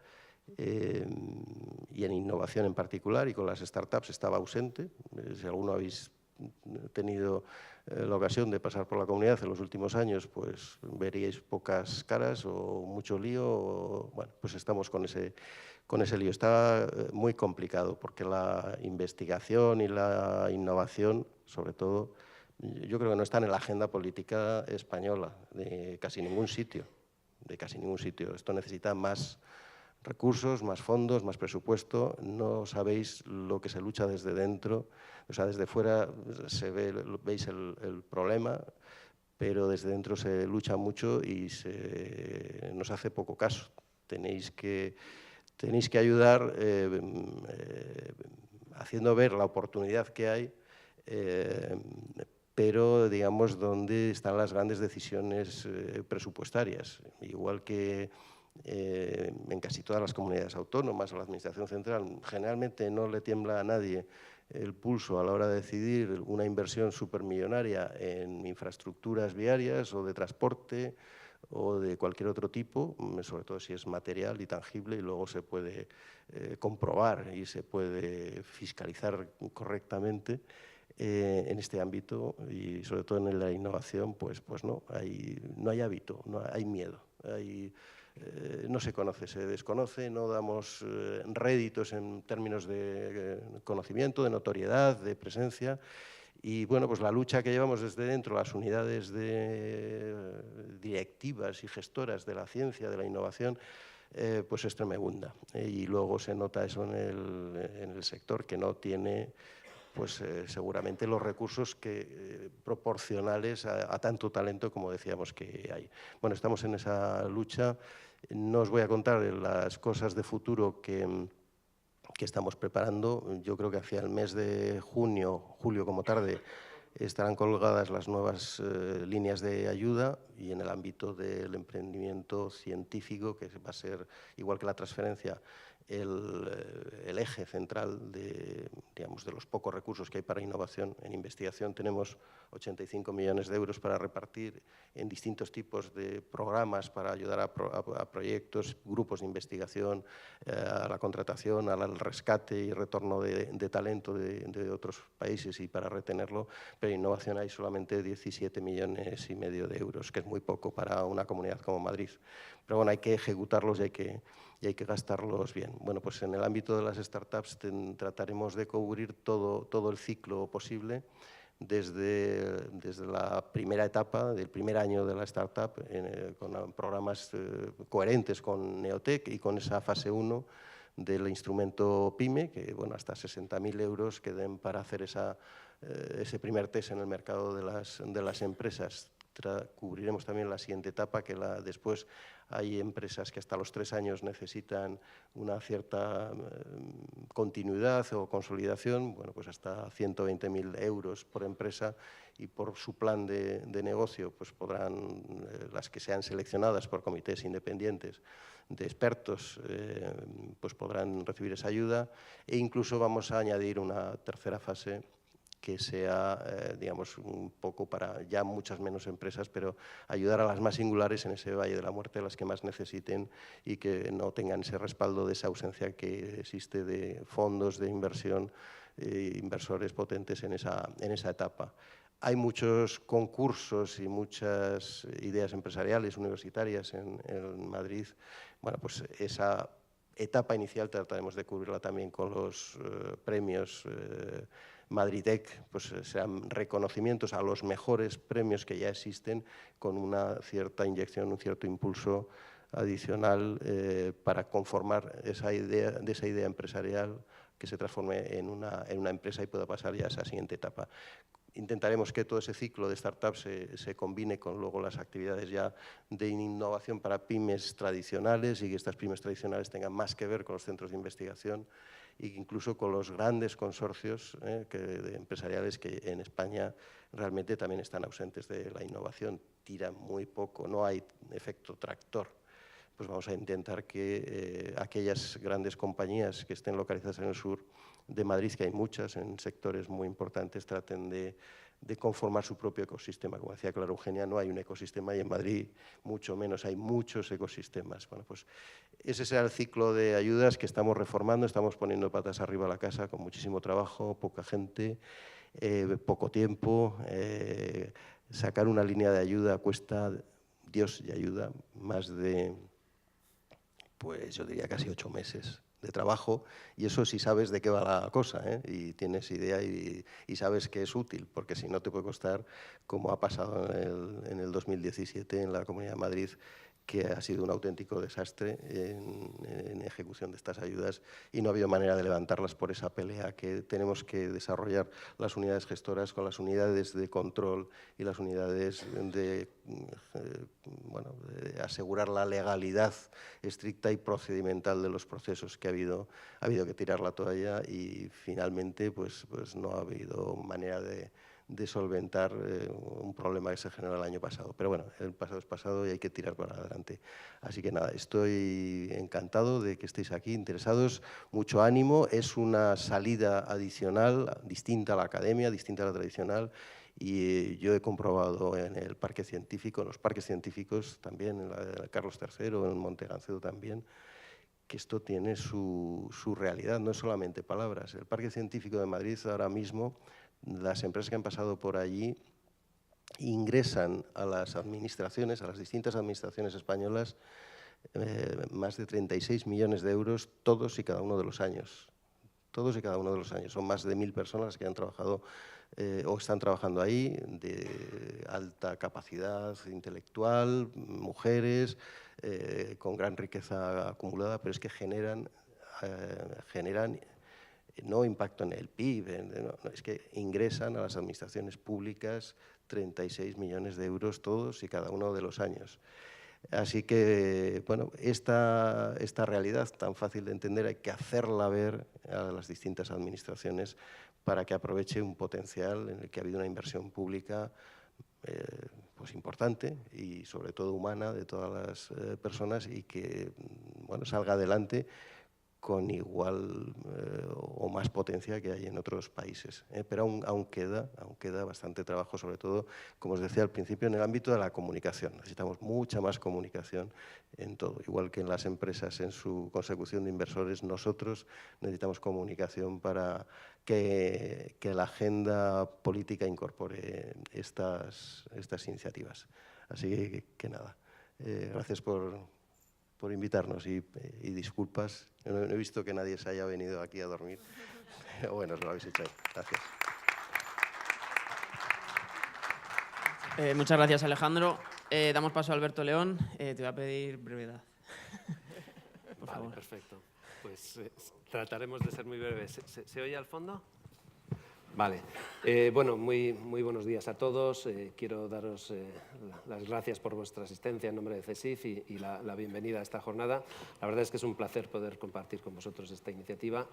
y en innovación en particular, y con las startups estaba ausente. Si alguno habéis tenido la ocasión de pasar por la comunidad en los últimos años, pues veríais pocas caras o mucho lío. Bueno, pues estamos con ese lío. Está muy complicado porque la investigación y la innovación, sobre todo, yo creo que no están en la agenda política española de casi ningún sitio. Esto necesita más recursos, más fondos, más presupuesto. No sabéis lo que se lucha desde dentro. O sea, desde fuera veis el problema, pero desde dentro se lucha mucho y nos hace poco caso. Tenéis que ayudar haciendo ver la oportunidad que hay, pero digamos donde están las grandes decisiones presupuestarias. Igual que en casi todas las comunidades autónomas o la administración central, generalmente no le tiembla a nadie el pulso a la hora de decidir una inversión supermillonaria en infraestructuras viarias o de transporte o de cualquier otro tipo, sobre todo si es material y tangible y luego se puede comprobar y se puede fiscalizar correctamente. En este ámbito y sobre todo en la innovación, pues no hay hábito, hay miedo, no se conoce, se desconoce, no damos réditos en términos de conocimiento, de notoriedad, de presencia. Y bueno, pues la lucha que llevamos desde dentro, las unidades directivas y gestoras de la ciencia, de la innovación, pues es tremenda. Y luego se nota eso en el sector, que no tiene pues seguramente los recursos proporcionales a tanto talento como decíamos que hay. Bueno, estamos en esa lucha. No os voy a contar las cosas de futuro que estamos preparando. Yo creo que hacia el mes de junio, julio como tarde, estarán colgadas las nuevas líneas de ayuda, y en el ámbito del emprendimiento científico, que va a ser igual que la transferencia, el eje central de los pocos recursos que hay para innovación. En investigación tenemos 85 millones de euros para repartir en distintos tipos de programas para ayudar a proyectos, grupos de investigación, a la contratación, al rescate y retorno de talento de otros países y para retenerlo, pero en innovación hay solamente 17,5 millones de euros, que es muy poco para una comunidad como Madrid. Pero bueno, hay que ejecutarlos y hay que gastarlos bien. Bueno, pues en el ámbito de las startups trataremos de cubrir todo el ciclo posible, desde la primera etapa, del primer año de la startup, con programas coherentes con Neotec y con esa fase 1 del instrumento PYME, que bueno, hasta 60.000 euros que den para hacer ese primer test en el mercado de las empresas. Cubriremos también la siguiente etapa, que después hay empresas que hasta los 3 años necesitan una cierta continuidad o consolidación, bueno, pues hasta 120.000 euros por empresa, y por su plan de negocio pues podrán, las que sean seleccionadas por comités independientes de expertos, pues podrán recibir esa ayuda, e incluso vamos a añadir una tercera fase que sea, digamos, un poco para ya muchas menos empresas, pero ayudar a las más singulares en ese valle de la muerte, las que más necesiten y que no tengan ese respaldo de esa ausencia que existe de fondos de inversión, inversores potentes en esa etapa. Hay muchos concursos y muchas ideas empresariales universitarias en Madrid. Bueno, pues esa etapa inicial trataremos de cubrirla también con los premios Madridec, pues serán reconocimientos a los mejores premios que ya existen, con una cierta inyección, un cierto impulso adicional para conformar de esa idea empresarial que se transforme en una empresa y pueda pasar ya a esa siguiente etapa. Intentaremos que todo ese ciclo de startups se combine con luego las actividades ya de innovación para pymes tradicionales, y que estas pymes tradicionales tengan más que ver con los centros de investigación e incluso con los grandes consorcios empresariales que en España realmente también están ausentes de la innovación. Tiran muy poco, no hay efecto tractor. Pues vamos a intentar que aquellas grandes compañías que estén localizadas en el sur de Madrid, que hay muchas en sectores muy importantes, traten de conformar su propio ecosistema. Como decía Clara Eugenia, no hay un ecosistema, y en Madrid mucho menos, hay muchos ecosistemas. Bueno, pues ese será el ciclo de ayudas que estamos reformando, estamos poniendo patas arriba a la casa con muchísimo trabajo, poca gente, poco tiempo. Sacar una línea de ayuda cuesta, Dios y ayuda, más de, pues yo diría casi 8 meses de trabajo, y eso si sabes de qué va la cosa, y tienes idea y sabes que es útil, porque si no te puede costar, como ha pasado en el 2017 en la Comunidad de Madrid, que ha sido un auténtico desastre en ejecución de estas ayudas, y no ha habido manera de levantarlas por esa pelea que tenemos que desarrollar las unidades gestoras con las unidades de control y las unidades de asegurar la legalidad estricta y procedimental de los procesos, que ha habido que tirar la toalla, y finalmente pues no ha habido manera de solventar un problema que se generó el año pasado. Pero bueno, el pasado es pasado y hay que tirar para adelante. Así que nada, estoy encantado de que estéis aquí, interesados, mucho ánimo. Es una salida adicional, distinta a la academia, distinta a la tradicional, y yo he comprobado en el parque científico, en los parques científicos también, en la Carlos III, en Montegancedo también, que esto tiene su realidad, no es solamente palabras. El Parque Científico de Madrid ahora mismo, las empresas que han pasado por allí ingresan a las administraciones, a las distintas administraciones españolas, más de 36 millones de euros todos y cada uno de los años. Todos y cada uno de los años. Son más de 1.000 personas que han trabajado o están trabajando ahí, de alta capacidad intelectual, mujeres, con gran riqueza acumulada, pero es que generan no impacto en el PIB, es que ingresan a las administraciones públicas 36 millones de euros todos y cada uno de los años. Así que, bueno, esta realidad tan fácil de entender hay que hacerla ver a las distintas administraciones para que aproveche un potencial en el que ha habido una inversión pública pues importante y sobre todo humana de todas las personas, y que bueno, salga adelante con igual o más potencia que hay en otros países. Pero aún queda bastante trabajo, sobre todo, como os decía al principio, en el ámbito de la comunicación. Necesitamos mucha más comunicación en todo. Igual que en las empresas, en su consecución de inversores, nosotros necesitamos comunicación para que la agenda política incorpore estas iniciativas. Así que nada, gracias por invitarnos y disculpas. No he visto que nadie se haya venido aquí a dormir. Bueno, os lo habéis hecho. Gracias. Muchas gracias, Alejandro. Damos paso a Alberto León. Te voy a pedir brevedad. Por favor. Vale, perfecto. Pues trataremos de ser muy breves. ¿Se oye al fondo? Vale. Bueno, muy buenos días a todos. Quiero daros las gracias por vuestra asistencia en nombre de CESIF y la bienvenida a esta jornada. La verdad es que es un placer poder compartir con vosotros esta iniciativa.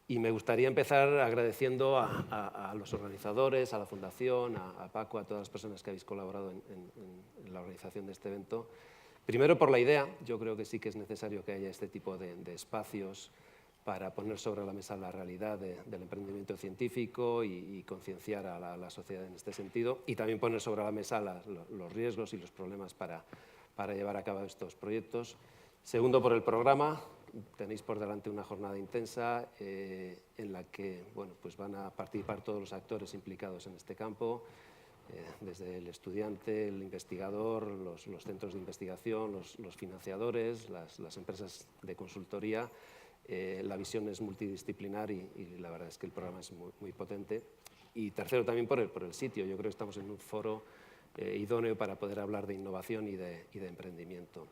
Y me gustaría empezar agradeciendo a los organizadores, a la Fundación, a Paco, a todas las personas que habéis colaborado en la organización de este evento. Primero por la idea. Yo creo que sí que es necesario que haya este tipo de espacios para poner sobre la mesa la realidad del emprendimiento científico y concienciar a la sociedad en este sentido, y también poner sobre la mesa los riesgos y los problemas para llevar a cabo estos proyectos. Segundo, por el programa. Tenéis por delante una jornada intensa en la que pues van a participar todos los actores implicados en este campo, desde el estudiante, el investigador, los centros de investigación, los financiadores, las empresas de consultoría. La visión es multidisciplinar y la verdad es que el programa es muy potente. Y tercero, también por el sitio. Yo creo que estamos en un foro idóneo para poder hablar de innovación y de emprendimiento.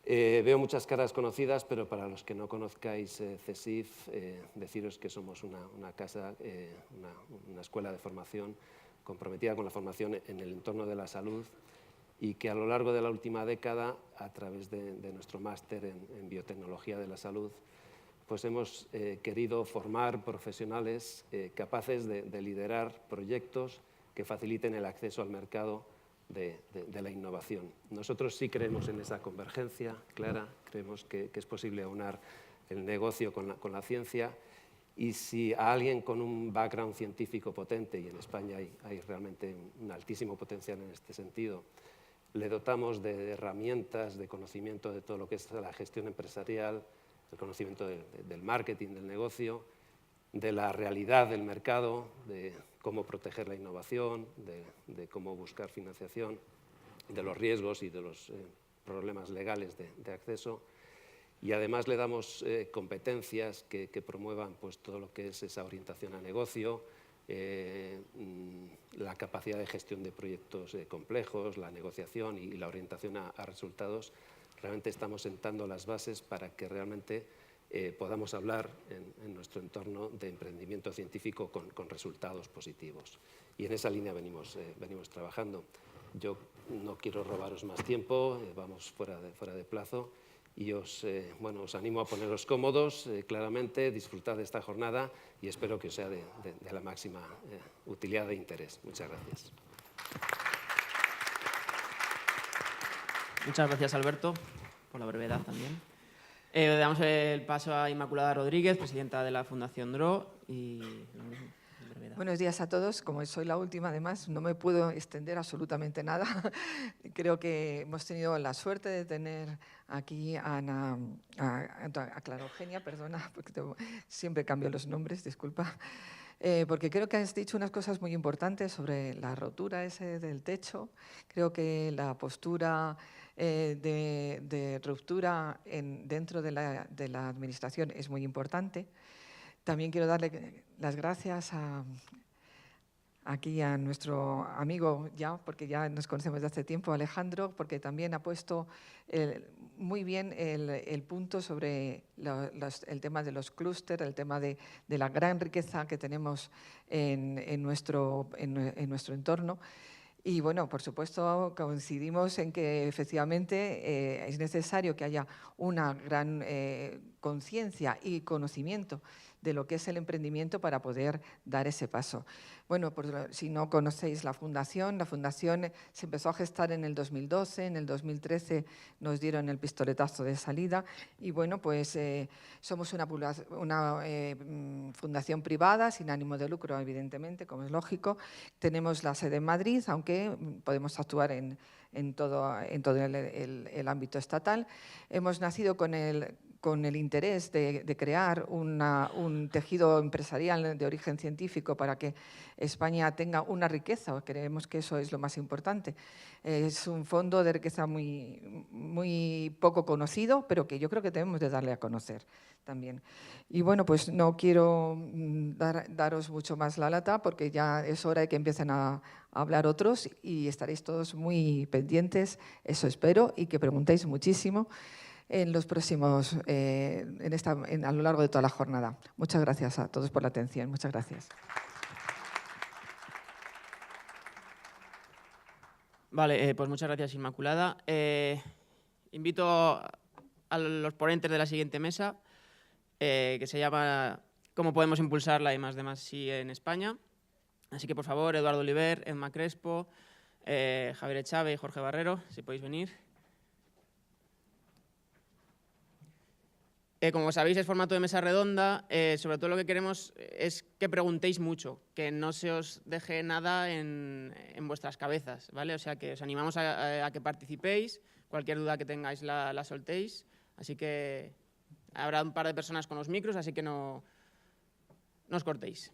Veo muchas caras conocidas, pero para los que no conozcáis CESIF, deciros que somos una casa, una escuela de formación comprometida con la formación en el entorno de la salud, y que a lo largo de la última década, a través de nuestro máster en biotecnología de la salud, pues hemos querido formar profesionales capaces de liderar proyectos que faciliten el acceso al mercado de la innovación. Nosotros sí creemos en esa convergencia clara, creemos que es posible aunar el negocio con la ciencia, y si a alguien con un background científico potente, y en España hay realmente un altísimo potencial en este sentido, le dotamos de herramientas, de conocimiento de todo lo que es la gestión empresarial, el conocimiento del marketing, del negocio, de la realidad del mercado, de cómo proteger la innovación, de cómo buscar financiación, de los riesgos y de los problemas legales de acceso. Y además le damos competencias que promuevan pues, todo lo que es esa orientación a negocio, la capacidad de gestión de proyectos complejos, la negociación y la orientación a resultados. Realmente estamos sentando las bases para que realmente podamos hablar en nuestro entorno de emprendimiento científico con resultados positivos. Y en esa línea venimos trabajando. Yo no quiero robaros más tiempo, vamos fuera de plazo, y os animo a poneros cómodos, claramente, disfrutad de esta jornada y espero que os sea de la máxima utilidad e interés. Muchas gracias. Muchas gracias, Alberto, por la brevedad también. Damos el paso a Inmaculada Rodríguez, presidenta de la Fundación DRO. Y Buenos días a todos. Como soy la última, además, no me puedo extender absolutamente nada. Creo que hemos tenido la suerte de tener aquí a Clara Eugenia, perdona, porque siempre cambio los nombres, disculpa. Porque creo que has dicho unas cosas muy importantes sobre la rotura ese del techo. Creo que la postura de ruptura dentro de la administración es muy importante. También quiero darle las gracias aquí a nuestro amigo, porque ya nos conocemos desde hace tiempo, Alejandro, porque también ha puesto muy bien el punto sobre el tema de los clústeres, el tema de la gran riqueza que tenemos en nuestro entorno. Y bueno, por supuesto, coincidimos en que efectivamente es necesario que haya una gran conciencia y conocimiento de lo que es el emprendimiento para poder dar ese paso. Bueno, si no conocéis la fundación se empezó a gestar en el 2012, en el 2013 nos dieron el pistoletazo de salida y bueno, pues somos una fundación privada sin ánimo de lucro, evidentemente, como es lógico. Tenemos la sede en Madrid, aunque podemos actuar en todo el ámbito estatal. Hemos nacido con el interés de crear un tejido empresarial de origen científico para que España tenga una riqueza. Creemos que eso es lo más importante. Es un fondo de riqueza muy poco conocido, pero que yo creo que debemos de darle a conocer también. Y bueno, pues no quiero daros mucho más la lata porque ya es hora de que empiecen a hablar otros y estaréis todos muy pendientes, eso espero, y que preguntéis muchísimo en los próximos, a lo largo de toda la jornada. Muchas gracias a todos por la atención. Muchas gracias. Vale, pues muchas gracias, Inmaculada. Invito a los ponentes de la siguiente mesa, que se llama ¿Cómo podemos impulsar la I+D+I en España? Así que, por favor, Eduardo Oliver, Emma Crespo, Javier Echave y Jorge Barrero, si podéis venir. Como sabéis, es formato de mesa redonda. Sobre todo lo que queremos es que preguntéis mucho, que no se os deje nada en vuestras cabezas, ¿vale? O sea, que os animamos a que participéis. Cualquier duda que tengáis la soltéis. Así que habrá un par de personas con los micros, así que no os cortéis.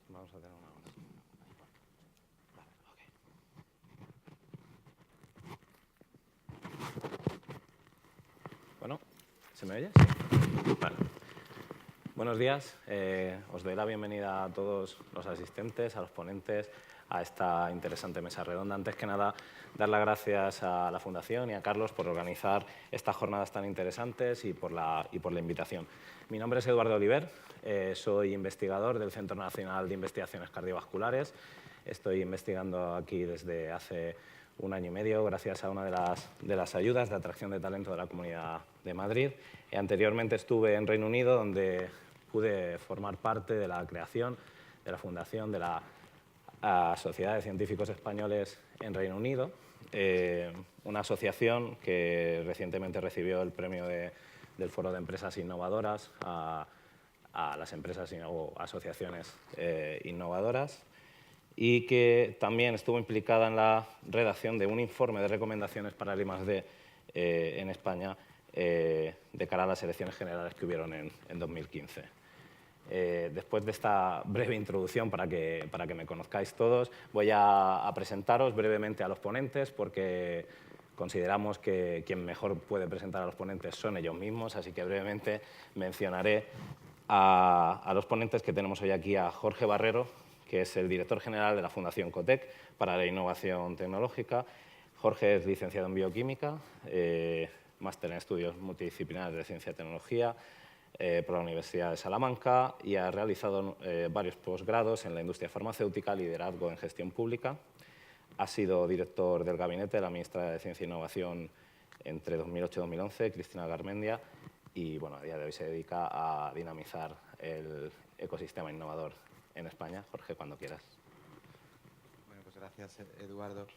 Vamos a tener una hora. Vale, ok. Bueno, ¿se me oye? Sí. Vale. Buenos días. Os doy la bienvenida a todos los asistentes, a los ponentes, a esta interesante mesa redonda. Antes que nada, dar las gracias a la Fundación y a Carlos por organizar estas jornadas tan interesantes y por la invitación. Mi nombre es Eduardo Oliver, soy investigador del Centro Nacional de Investigaciones Cardiovasculares. Estoy investigando aquí desde hace 1 año y medio, gracias a una de las ayudas de atracción de talento de la Comunidad de Madrid. Anteriormente estuve en Reino Unido, donde pude formar parte de la creación de la fundación de la Sociedad de Científicos Españoles en Reino Unido, una asociación que recientemente recibió el premio del Foro de Empresas Innovadoras a las empresas o asociaciones innovadoras, y que también estuvo implicada en la redacción de un informe de recomendaciones para el I+D en España de cara a las elecciones generales que hubieron en 2015. Después de esta breve introducción para que me conozcáis todos, voy a presentaros brevemente a los ponentes, porque consideramos que quien mejor puede presentar a los ponentes son ellos mismos, así que brevemente mencionaré a los ponentes que tenemos hoy aquí: a Jorge Barrero, que es el director general de la Fundación COTEC para la Innovación Tecnológica. Jorge es licenciado en Bioquímica, máster en Estudios Multidisciplinares de Ciencia y Tecnología por la Universidad de Salamanca, y ha realizado varios posgrados en la industria farmacéutica, liderazgo en gestión pública. Ha sido director del gabinete de la ministra de Ciencia e Innovación entre 2008 y 2011, Cristina Garmendia, y bueno, a día de hoy se dedica a dinamizar el ecosistema innovador en España. Jorge, cuando quieras. Bueno, pues gracias, Eduardo.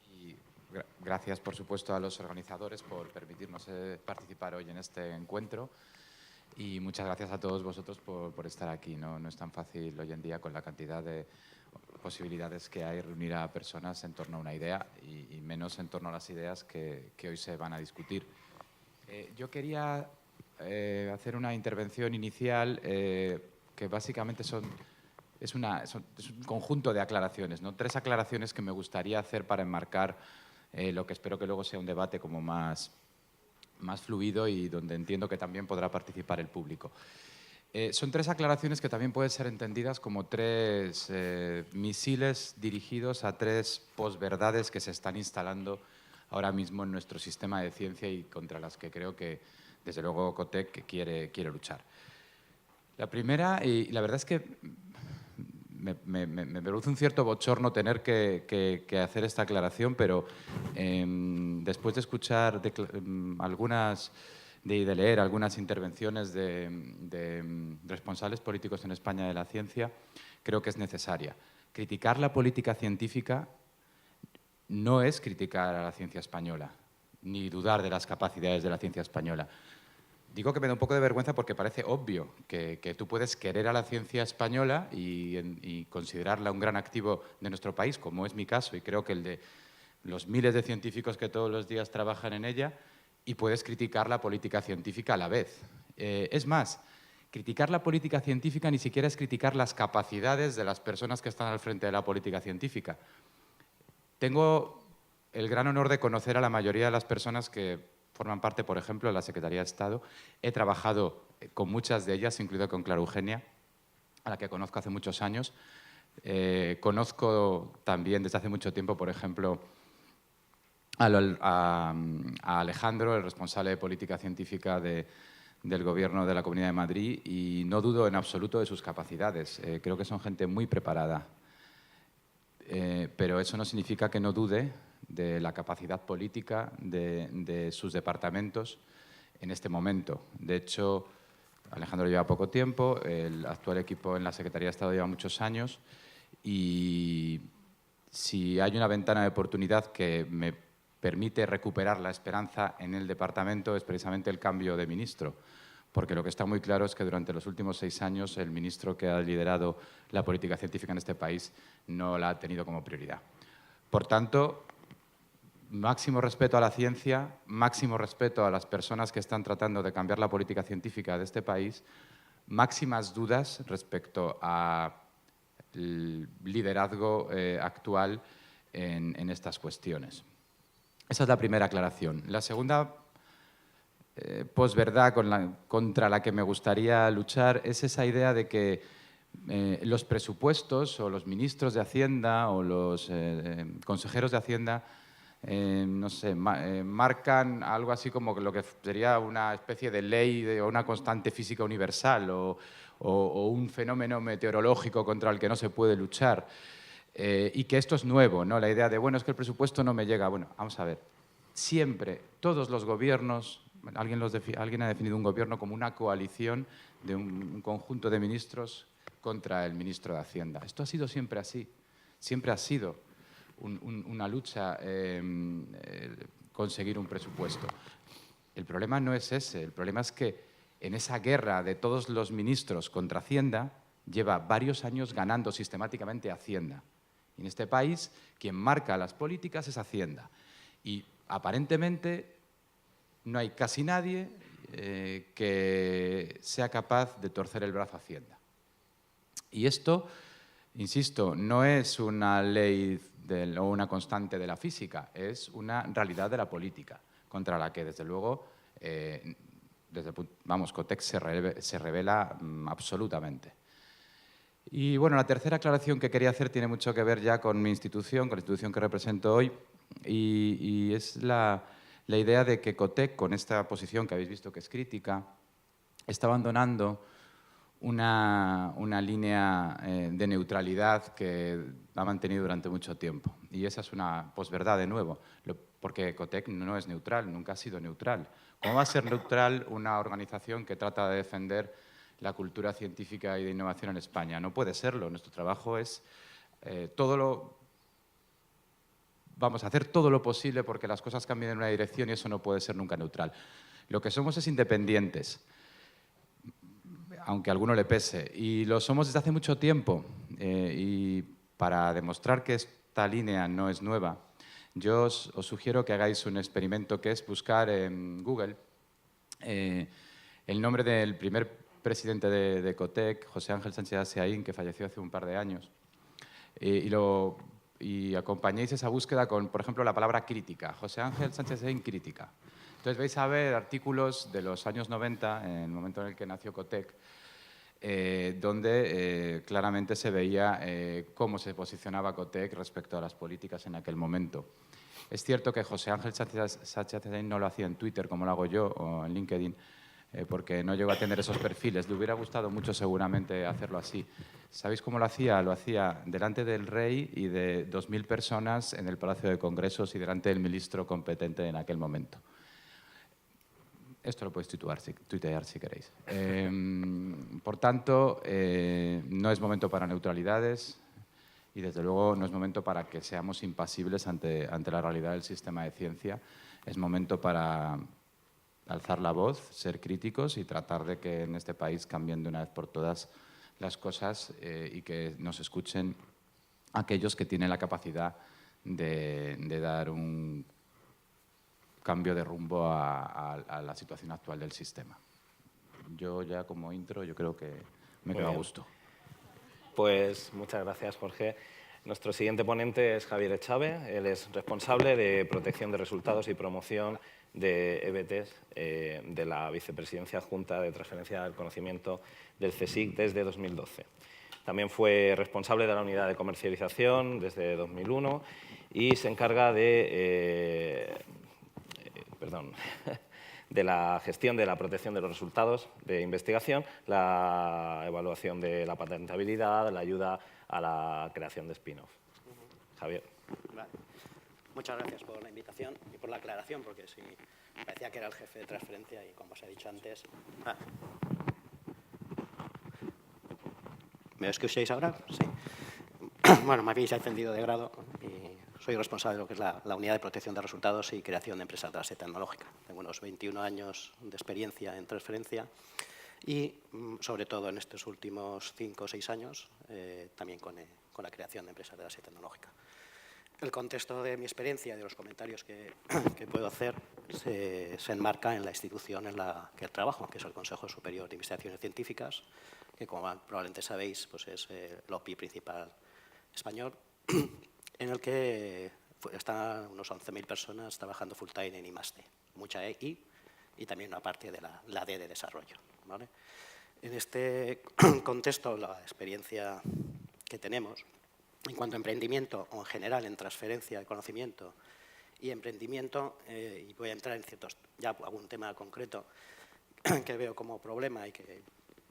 Y Gracias, por supuesto, a los organizadores por permitirnos participar hoy en este encuentro y muchas gracias a todos vosotros por estar aquí. No es tan fácil hoy en día, con la cantidad de posibilidades que hay, reunir a personas en torno a una idea y menos en torno a las ideas que hoy se van a discutir. Yo quería hacer una intervención inicial que básicamente es un conjunto de aclaraciones, ¿no? 3 aclaraciones que me gustaría hacer para enmarcar lo que espero que luego sea un debate como más fluido y donde entiendo que también podrá participar el público. Son 3 aclaraciones que también pueden ser entendidas como 3 misiles dirigidos a 3 posverdades que se están instalando ahora mismo en nuestro sistema de ciencia y contra las que creo que, desde luego, COTEC quiere luchar. La primera, y la verdad es que me produce un cierto bochorno tener que hacer esta aclaración, pero después de escuchar de leer algunas intervenciones de responsables políticos en España de la ciencia, creo que es necesaria. Criticar la política científica no es criticar a la ciencia española, ni dudar de las capacidades de la ciencia española. Digo que me da un poco de vergüenza porque parece obvio que tú puedes querer a la ciencia española y considerarla un gran activo de nuestro país, como es mi caso, y creo que el de los miles de científicos que todos los días trabajan en ella, y puedes criticar la política científica a la vez. Es más, criticar la política científica ni siquiera es criticar las capacidades de las personas que están al frente de la política científica. Tengo el gran honor de conocer a la mayoría de las personas que forman parte, por ejemplo, de la Secretaría de Estado. He trabajado con muchas de ellas, incluido con Clara Eugenia, a la que conozco hace muchos años. Conozco también desde hace mucho tiempo, por ejemplo, a Alejandro, el responsable de política científica del Gobierno de la Comunidad de Madrid, y no dudo en absoluto de sus capacidades. Creo que son gente muy preparada. Pero eso no significa que no dude de la capacidad política de sus departamentos en este momento. De hecho, Alejandro lleva poco tiempo, el actual equipo en la Secretaría de Estado lleva muchos años, y si hay una ventana de oportunidad que me permite recuperar la esperanza en el departamento, es precisamente el cambio de ministro. Porque lo que está muy claro es que durante los últimos 6 años el ministro que ha liderado la política científica en este país no la ha tenido como prioridad. Por tanto, máximo respeto a la ciencia, máximo respeto a las personas que están tratando de cambiar la política científica de este país, máximas dudas respecto al liderazgo actual en estas cuestiones. Esa es la primera aclaración. La segunda posverdad contra la que me gustaría luchar es esa idea de que los presupuestos o los ministros de Hacienda o los consejeros de Hacienda no sé, marcan algo así como lo que sería una especie de ley o una constante física universal o un fenómeno meteorológico contra el que no se puede luchar. Y que esto es nuevo, ¿no? La idea de, bueno, es que el presupuesto no me llega. Bueno, vamos a ver. Siempre, todos los gobiernos, alguien ha definido un gobierno como una coalición de un conjunto de ministros contra el ministro de Hacienda. Esto ha sido siempre así. Siempre ha sido una lucha conseguir un presupuesto. El problema no es ese. El problema es que en esa guerra de todos los ministros contra Hacienda lleva varios años ganando sistemáticamente Hacienda. Y en este país, quien marca las políticas es Hacienda. Y aparentemente no hay casi nadie que sea capaz de torcer el brazo a Hacienda. Y esto, insisto, no es una ley o una constante de la física, es una realidad de la política, contra la que, desde luego, COTEC se revela absolutamente. Y bueno, la tercera aclaración que quería hacer tiene mucho que ver ya con mi institución, con la institución que represento hoy, y es la idea de que COTEC, con esta posición que habéis visto que es crítica, está abandonando una línea de neutralidad que ha mantenido durante mucho tiempo. Y esa es una posverdad, de nuevo, porque COTEC no es neutral, nunca ha sido neutral. ¿Cómo va a ser neutral una organización que trata de defender la cultura científica y de innovación en España? No puede serlo. Nuestro trabajo es todo lo vamos a hacer todo lo posible porque las cosas cambien en una dirección y eso no puede ser nunca neutral. Lo que somos es independientes, aunque a alguno le pese, y lo somos desde hace mucho tiempo. Y para demostrar que esta línea no es nueva, yo os sugiero que hagáis un experimento que es buscar en Google el nombre del primer presidente de Cotec, José Ángel Sánchez Aseaín, que falleció hace un par de años, y acompañéis esa búsqueda con, por ejemplo, la palabra crítica. José Ángel Sánchez Aseaín, crítica. Entonces vais a ver artículos de los años 90, en el momento en el que nació Cotec, donde claramente se veía cómo se posicionaba Cotec respecto a las políticas en aquel momento. Es cierto que José Ángel Sánchez Aseaín no lo hacía en Twitter como lo hago yo o en LinkedIn, porque no llegó a tener esos perfiles. Le hubiera gustado mucho seguramente hacerlo así. ¿Sabéis cómo lo hacía? Lo hacía delante del rey y de 2.000 personas en el Palacio de Congresos y delante del ministro competente en aquel momento. Esto lo podéis tuitear si queréis. Por tanto, no es momento para neutralidades y, desde luego, no es momento para que seamos impasibles ante la realidad del sistema de ciencia. Es momento para alzar la voz, ser críticos y tratar de que en este país cambien de una vez por todas las cosas y que nos escuchen aquellos que tienen la capacidad de dar un cambio de rumbo a la situación actual del sistema. Yo ya como intro, yo creo que me quedo a gusto. Pues muchas gracias, Jorge. Nuestro siguiente ponente es Javier Echave. Él es responsable de protección de resultados y promoción de EBTs de la Vicepresidencia Adjunta de Transferencia del Conocimiento del CSIC desde 2012. También fue responsable de la unidad de comercialización desde 2001 y se encarga de la gestión de la protección de los resultados de investigación, la evaluación de la patentabilidad, la ayuda a la creación de spin-off. Javier. Vale. Muchas gracias por la invitación y por la aclaración, porque sí, parecía que era el jefe de transferencia y, como os he dicho antes... ¿Me escucháis ahora? Sí. Bueno, me habéis ascendido de grado y soy responsable de lo que es la unidad de protección de resultados y creación de empresas de base tecnológica. Tengo unos 21 años de experiencia en transferencia y, sobre todo en estos últimos 5 o 6 años, también con la creación de empresas de base tecnológica. El contexto de mi experiencia y de los comentarios que puedo hacer se enmarca en la institución en la que trabajo, que es el Consejo Superior de Investigaciones Científicas, que, como probablemente sabéis, pues es el OPI principal español, en el que están unos 11.000 personas trabajando full time en I+D, mucha I y también una parte de la D de desarrollo, ¿vale? En este contexto, la experiencia que tenemos en cuanto a emprendimiento o en general en transferencia de conocimiento y emprendimiento, y voy a entrar en ya algún tema concreto que veo como problema y que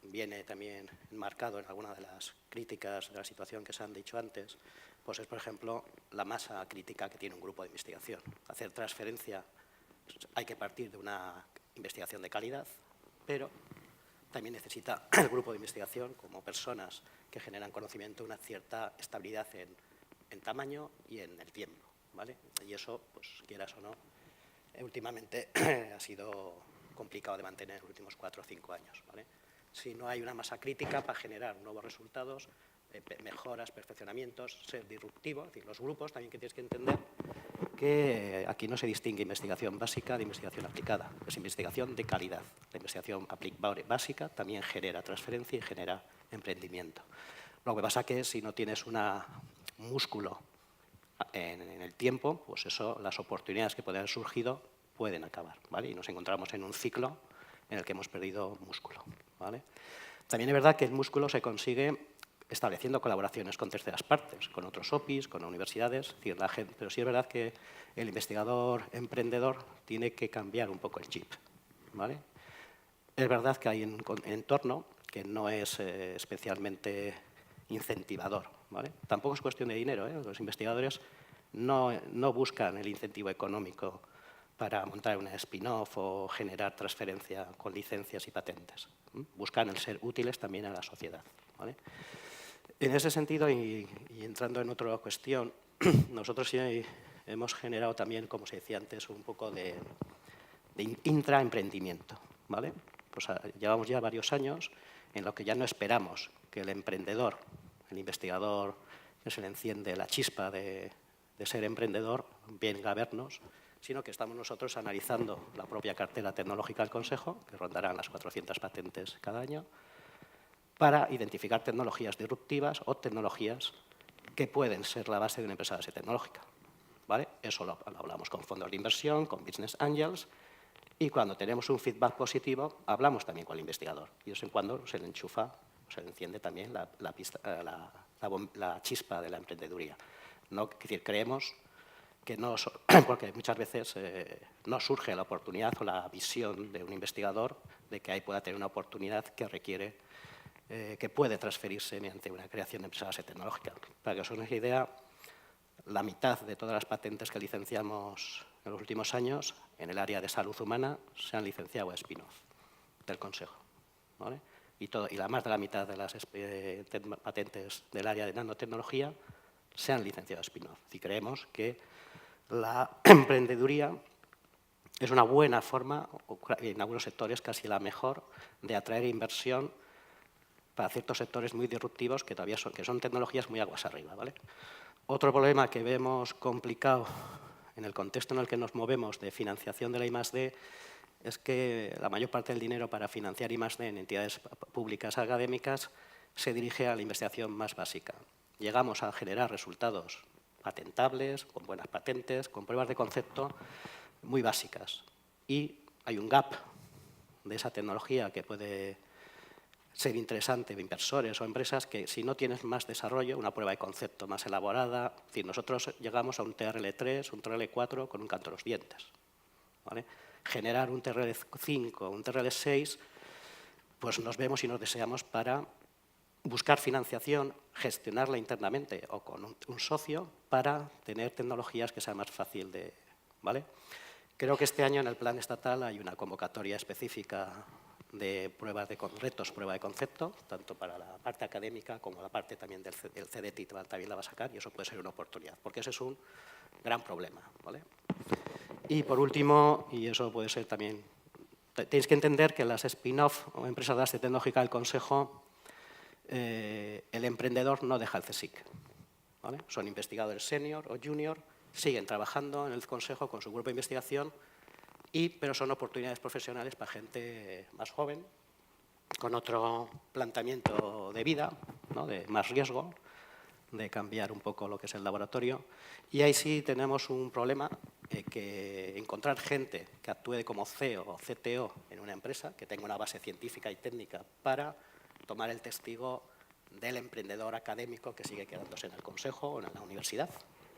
viene también enmarcado en alguna de las críticas de la situación que se han dicho antes, pues es, por ejemplo, la masa crítica que tiene un grupo de investigación. Hacer transferencia hay que partir de una investigación de calidad, pero también necesita el grupo de investigación, como personas que generan conocimiento, una cierta estabilidad en tamaño y en el tiempo, ¿vale? Y eso, pues quieras o no, últimamente ha sido complicado de mantener en los últimos 4 o 5 años, ¿vale? Si no hay una masa crítica para generar nuevos resultados, mejoras, perfeccionamientos, ser disruptivo, es decir, los grupos también que tienes que entender que aquí no se distingue investigación básica de investigación aplicada, es investigación de calidad. La investigación básica también genera transferencia y genera emprendimiento. Lo que pasa es que si no tienes un músculo en el tiempo, pues eso, las oportunidades que pueden haber surgido pueden acabar, ¿vale? Y nos encontramos en un ciclo en el que hemos perdido músculo, ¿vale? También es verdad que el músculo se consigue estableciendo colaboraciones con terceras partes, con otros OPIs, con universidades, es decir, pero sí es verdad que el investigador emprendedor tiene que cambiar un poco el chip, ¿vale? Es verdad que hay un entorno que no es especialmente incentivador, ¿vale? Tampoco es cuestión de dinero, ¿eh? Los investigadores no buscan el incentivo económico para montar una spin-off o generar transferencia con licencias y patentes. Buscan el ser útiles también a la sociedad, ¿vale? En ese sentido, y entrando en otra cuestión, nosotros sí hemos generado también, como se decía antes, un poco de intraemprendimiento, ¿vale? Pues llevamos ya varios años en lo que ya no esperamos que el emprendedor, el investigador, que se le enciende la chispa de ser emprendedor, venga a vernos, sino que estamos nosotros analizando la propia cartera tecnológica del Consejo, que rondarán las 400 patentes cada año, para identificar tecnologías disruptivas o tecnologías que pueden ser la base de una empresa de base tecnológica, ¿vale? Eso lo hablamos con fondos de inversión, con business angels, y cuando tenemos un feedback positivo, hablamos también con el investigador. Y de vez en cuando se le enchufa, se le enciende también la chispa de la emprendeduría. No, es decir, creemos que no, porque muchas veces no surge la oportunidad o la visión de un investigador de que ahí pueda tener una oportunidad que requiere, que puede transferirse mediante una creación de empresa base tecnológica. Para que os hagáis una idea, la mitad de todas las patentes que licenciamos en los últimos años en el área de salud humana se han licenciado a spin-off del Consejo, ¿vale? Y la más de la mitad de las patentes del área de nanotecnología se han licenciado a spin-off. Y creemos que la emprendeduría es una buena forma, en algunos sectores casi la mejor, de atraer inversión para ciertos sectores muy disruptivos que todavía son tecnologías muy aguas arriba, ¿vale? Otro problema que vemos complicado en el contexto en el que nos movemos de financiación de la I+D es que la mayor parte del dinero para financiar I+D en entidades públicas académicas se dirige a la investigación más básica. Llegamos a generar resultados patentables, con buenas patentes, con pruebas de concepto muy básicas. Y hay un gap de esa tecnología que puede ser interesante de inversores o empresas que si no tienes más desarrollo, una prueba de concepto más elaborada, es decir, nosotros llegamos a un TRL3, un TRL4 con un canto a los dientes, ¿vale? Generar un TRL5, un TRL6, pues nos vemos y nos deseamos para buscar financiación, gestionarla internamente o con un socio para tener tecnologías que sea más fácil de, ¿vale? Creo que este año en el plan estatal hay una convocatoria específica de retos, prueba de concepto, tanto para la parte académica como la parte también del CDTI también la va a sacar, y eso puede ser una oportunidad, porque ese es un gran problema, ¿vale? Y por último, y eso puede ser también, tenéis que entender que las spin-off o empresas de base tecnológica del Consejo, el emprendedor no deja el CSIC, ¿vale? Son investigadores senior o junior, siguen trabajando en el Consejo con su grupo de investigación, pero son oportunidades profesionales para gente más joven, con otro planteamiento de vida, ¿no? De más riesgo, de cambiar un poco lo que es el laboratorio. Y ahí sí tenemos un problema, que encontrar gente que actúe como CEO o CTO en una empresa, que tenga una base científica y técnica para tomar el testigo del emprendedor académico que sigue quedándose en el Consejo o en la universidad,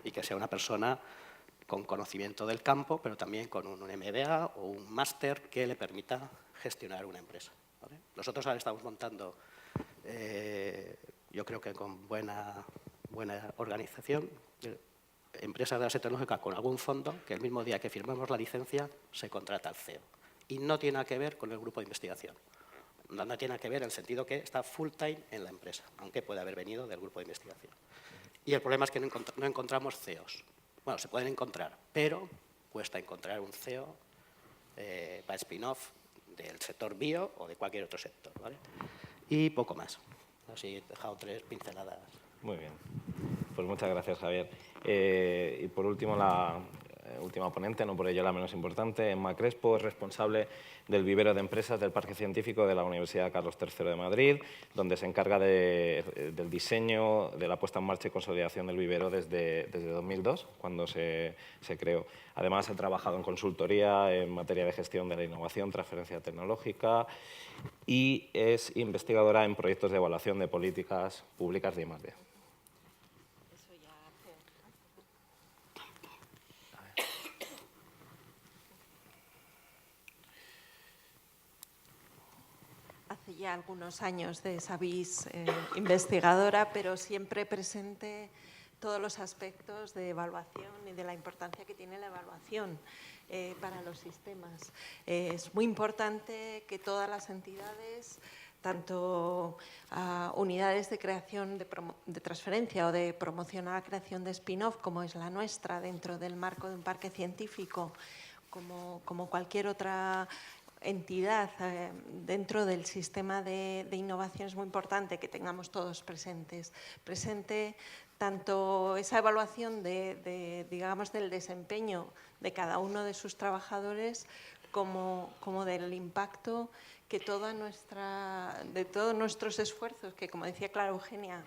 y que sea una persona con conocimiento del campo, pero también con un MBA o un máster que le permita gestionar una empresa, ¿vale? Nosotros ahora estamos montando, yo creo que con buena organización, empresas de base tecnológica con algún fondo, que el mismo día que firmamos la licencia se contrata al CEO. Y no tiene nada que ver con el grupo de investigación. No tiene nada que ver en el sentido que está full time en la empresa, aunque puede haber venido del grupo de investigación. Y el problema es que no encontramos CEOs. Bueno, se pueden encontrar, pero cuesta encontrar un CEO para spin-off del sector bio o de cualquier otro sector, ¿vale? Y poco más. Así he dejado 3 pinceladas. Muy bien. Pues muchas gracias, Javier. Y por último, la última ponente, no por ello la menos importante, Emma Crespo, es responsable del vivero de empresas del Parque Científico de la Universidad Carlos III de Madrid, donde se encarga del diseño, de la puesta en marcha y consolidación del vivero desde 2002, cuando se creó. Además, ha trabajado en consultoría en materia de gestión de la innovación, transferencia tecnológica y es investigadora en proyectos de evaluación de políticas públicas de I+D. Hace ya algunos años de Sabis investigadora, pero siempre presente todos los aspectos de evaluación y de la importancia que tiene la evaluación para los sistemas. Es muy importante que todas las entidades tanto unidades de creación de transferencia o de promoción a la creación de spin-off, como es la nuestra, dentro del marco de un parque científico, como cualquier otra entidad dentro del sistema de innovación, es muy importante que tengamos todos presente tanto esa evaluación digamos, del desempeño de cada uno de sus trabajadores como del impacto que de todos nuestros esfuerzos, que como decía Clara Eugenia,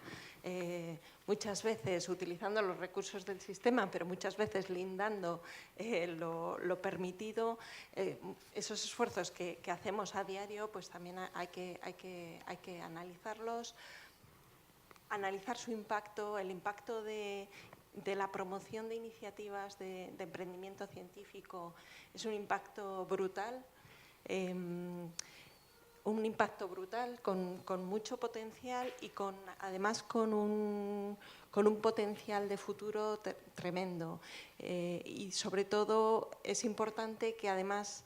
muchas veces utilizando los recursos del sistema, pero muchas veces lindando lo permitido, esos esfuerzos que hacemos a diario, pues también hay que analizarlos, analizar su impacto, el impacto de la promoción de iniciativas de emprendimiento científico. Es un impacto brutal. Un impacto brutal con mucho potencial y además con un potencial de futuro tremendo. Y sobre todo es importante que además,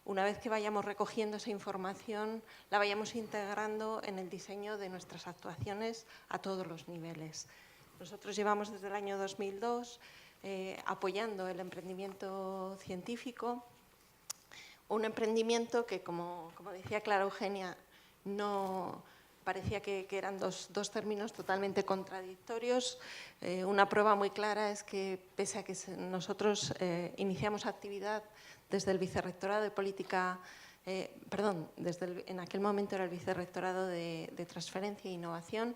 una vez que vayamos recogiendo esa información, la vayamos integrando en el diseño de nuestras actuaciones a todos los niveles. Nosotros llevamos desde el año 2002 apoyando el emprendimiento científico. Un emprendimiento que, como decía Clara Eugenia, no parecía que eran dos términos totalmente contradictorios. Una prueba muy clara es que, pese a que nosotros iniciamos actividad desde el Vicerrectorado de Política, en aquel momento era el Vicerrectorado de Transferencia e Innovación,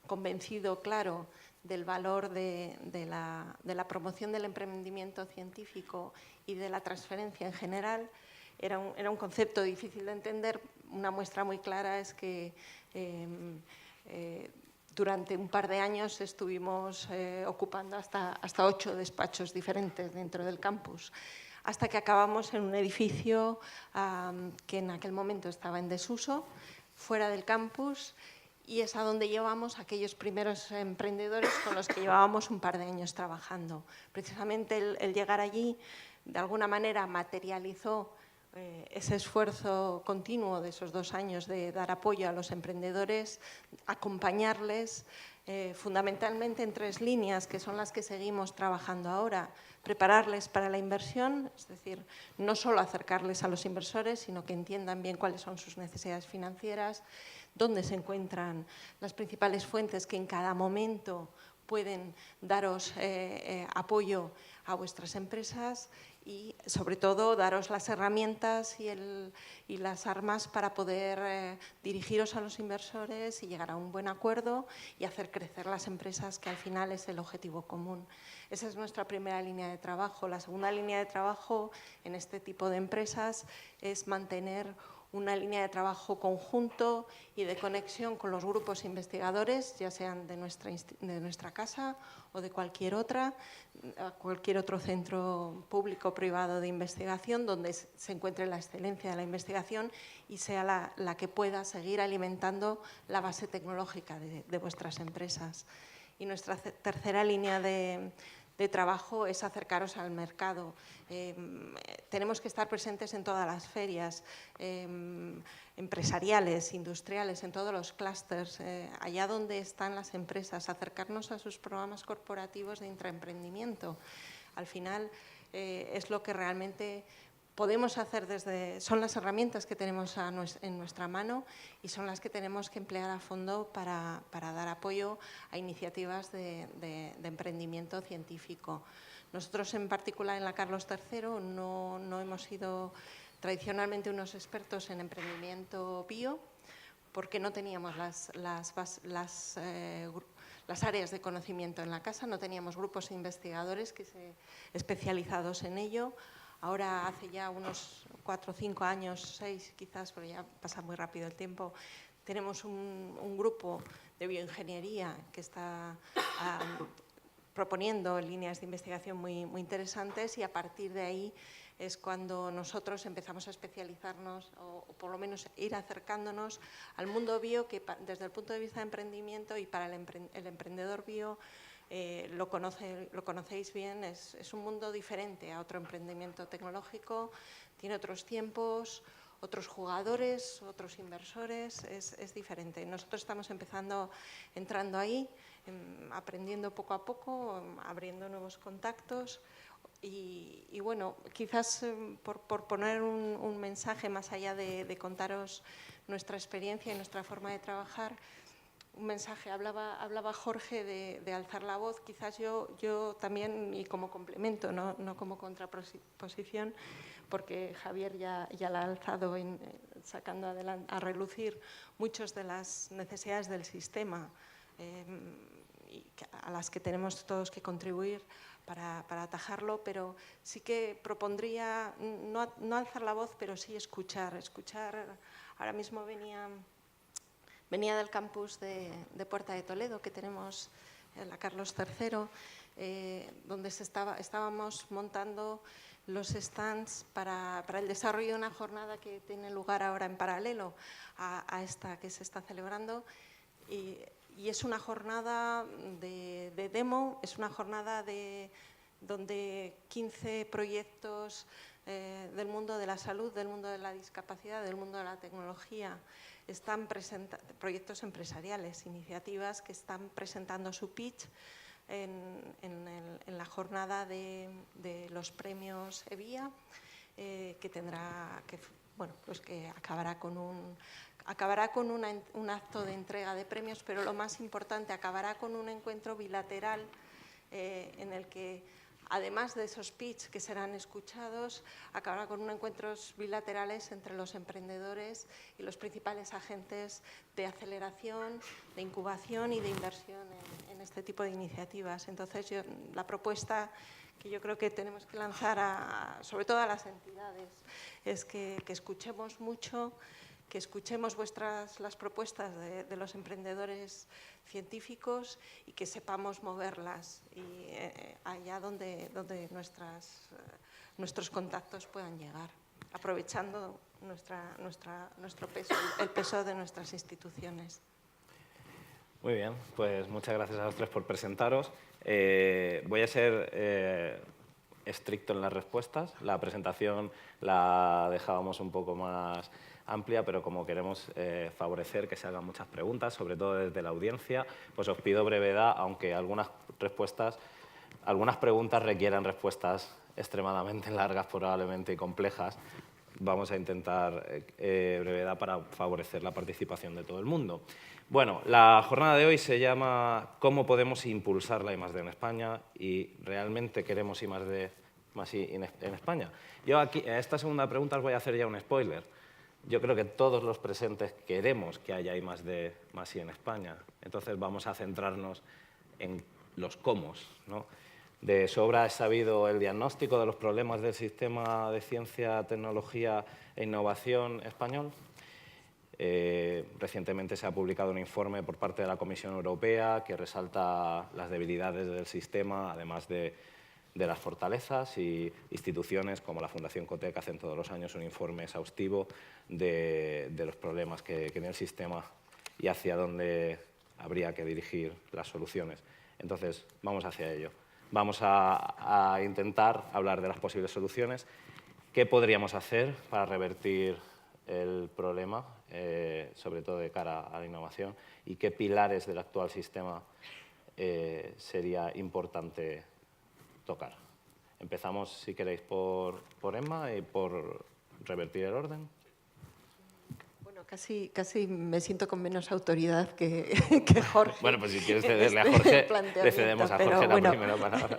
convencido, claro, del valor de la promoción del emprendimiento científico y de la transferencia en general. Era un concepto difícil de entender. Una muestra muy clara es que durante un par de años estuvimos ocupando hasta 8 despachos diferentes dentro del campus, hasta que acabamos en un edificio que en aquel momento estaba en desuso, fuera del campus, y es a donde llevamos a aquellos primeros emprendedores con los que llevábamos un par de años trabajando. Precisamente el llegar allí, de alguna manera, materializó ese esfuerzo continuo de esos 2 años de dar apoyo a los emprendedores, acompañarles fundamentalmente en 3 líneas, que son las que seguimos trabajando ahora. Prepararles para la inversión, es decir, no solo acercarles a los inversores, sino que entiendan bien cuáles son sus necesidades financieras, dónde se encuentran las principales fuentes que en cada momento pueden daros apoyo a vuestras empresas y, sobre todo, daros las herramientas y las armas para poder dirigiros a los inversores y llegar a un buen acuerdo y hacer crecer las empresas, que al final es el objetivo común. Esa es nuestra primera línea de trabajo. La segunda línea de trabajo en este tipo de empresas es mantener una línea de trabajo conjunto y de conexión con los grupos investigadores, ya sean de nuestra casa o de cualquier otro centro público o privado de investigación donde se encuentre la excelencia de la investigación y sea la que pueda seguir alimentando la base tecnológica de vuestras empresas. Y nuestra tercera línea de trabajo es acercaros al mercado. Tenemos que estar presentes en todas las ferias empresariales, industriales, en todos los clústeres, allá donde están las empresas, acercarnos a sus programas corporativos de intraemprendimiento. Al final es lo que realmente podemos hacer son las herramientas que tenemos en nuestra mano y son las que tenemos que emplear a fondo para dar apoyo a iniciativas de emprendimiento científico. Nosotros, en particular, en la Carlos III, no hemos sido tradicionalmente unos expertos en emprendimiento bio, porque no teníamos las áreas de conocimiento en la casa, no teníamos grupos investigadores especializados en ello. Ahora, hace ya unos 4 o 5 años, 6 quizás, pero ya pasa muy rápido el tiempo, tenemos un grupo de bioingeniería que está proponiendo líneas de investigación muy interesantes, y a partir de ahí es cuando nosotros empezamos a especializarnos o por lo menos ir acercándonos al mundo bio, que desde el punto de vista de emprendimiento y para el emprendedor bio, lo conocéis bien, es un mundo diferente a otro emprendimiento tecnológico, tiene otros tiempos, otros jugadores, otros inversores, es diferente. Nosotros estamos entrando ahí, aprendiendo poco a poco, abriendo nuevos contactos y bueno, quizás por poner un mensaje más allá de contaros nuestra experiencia y nuestra forma de trabajar, un mensaje, hablaba Jorge de alzar la voz, quizás yo también, y como complemento, no como contraposición, porque Javier ya la ha alzado sacando a relucir muchas de las necesidades del sistema a las que tenemos todos que contribuir para atajarlo, pero sí que propondría no alzar la voz, pero sí escuchar. Ahora mismo venía del campus de Puerta de Toledo, que tenemos en la Carlos III, donde estábamos montando los stands para el desarrollo de una jornada que tiene lugar ahora en paralelo a esta que se está celebrando. Y es una jornada de demo, es una jornada donde 15 proyectos del mundo de la salud, del mundo de la discapacidad, del mundo de la tecnología, están proyectos empresariales, iniciativas que están presentando su pitch en la jornada de los premios EVIA, que acabará con un acto de entrega de premios, pero lo más importante, acabará con un encuentro bilateral en el que, además de esos pitch que serán escuchados, acabará con encuentros bilaterales entre los emprendedores y los principales agentes de aceleración, de incubación y de inversión en este tipo de iniciativas. Entonces, la propuesta que yo creo que tenemos que lanzar sobre todo a las entidades es que escuchemos mucho, que escuchemos las propuestas de los emprendedores científicos y que sepamos moverlas y allá donde nuestros contactos puedan llegar, aprovechando nuestro peso, el peso de nuestras instituciones. Muy bien, pues muchas gracias a los tres por presentaros. Voy a ser estricto en las respuestas. La presentación la dejábamos un poco más amplia, pero como queremos favorecer que se hagan muchas preguntas, sobre todo desde la audiencia, pues os pido brevedad, aunque algunas preguntas requieran respuestas extremadamente largas probablemente y complejas. Vamos a intentar brevedad para favorecer la participación de todo el mundo. Bueno, la jornada de hoy se llama ¿Cómo podemos impulsar la I+D en España? Y realmente queremos I+D en España. Yo aquí, en esta segunda pregunta os voy a hacer ya un spoiler. Yo creo que todos los presentes queremos que haya I+D en España. Entonces vamos a centrarnos en los cómo, ¿no? De sobra es sabido el diagnóstico de los problemas del sistema de ciencia, tecnología e innovación español. Recientemente se ha publicado un informe por parte de la Comisión Europea que resalta las debilidades del sistema, además de las fortalezas, y instituciones como la Fundación Cotec hacen todos los años un informe exhaustivo de los problemas que tiene el sistema y hacia dónde habría que dirigir las soluciones. Entonces, vamos hacia ello. Vamos a intentar hablar de las posibles soluciones. ¿Qué podríamos hacer para revertir el problema, sobre todo de cara a la innovación? ¿Y qué pilares del actual sistema sería importante tocar? Empezamos, si queréis, por Emma y por revertir el orden. Bueno, casi me siento con menos autoridad que Jorge. Bueno, pues si quieres cederle a Jorge, le cedemos a Jorge la primera palabra.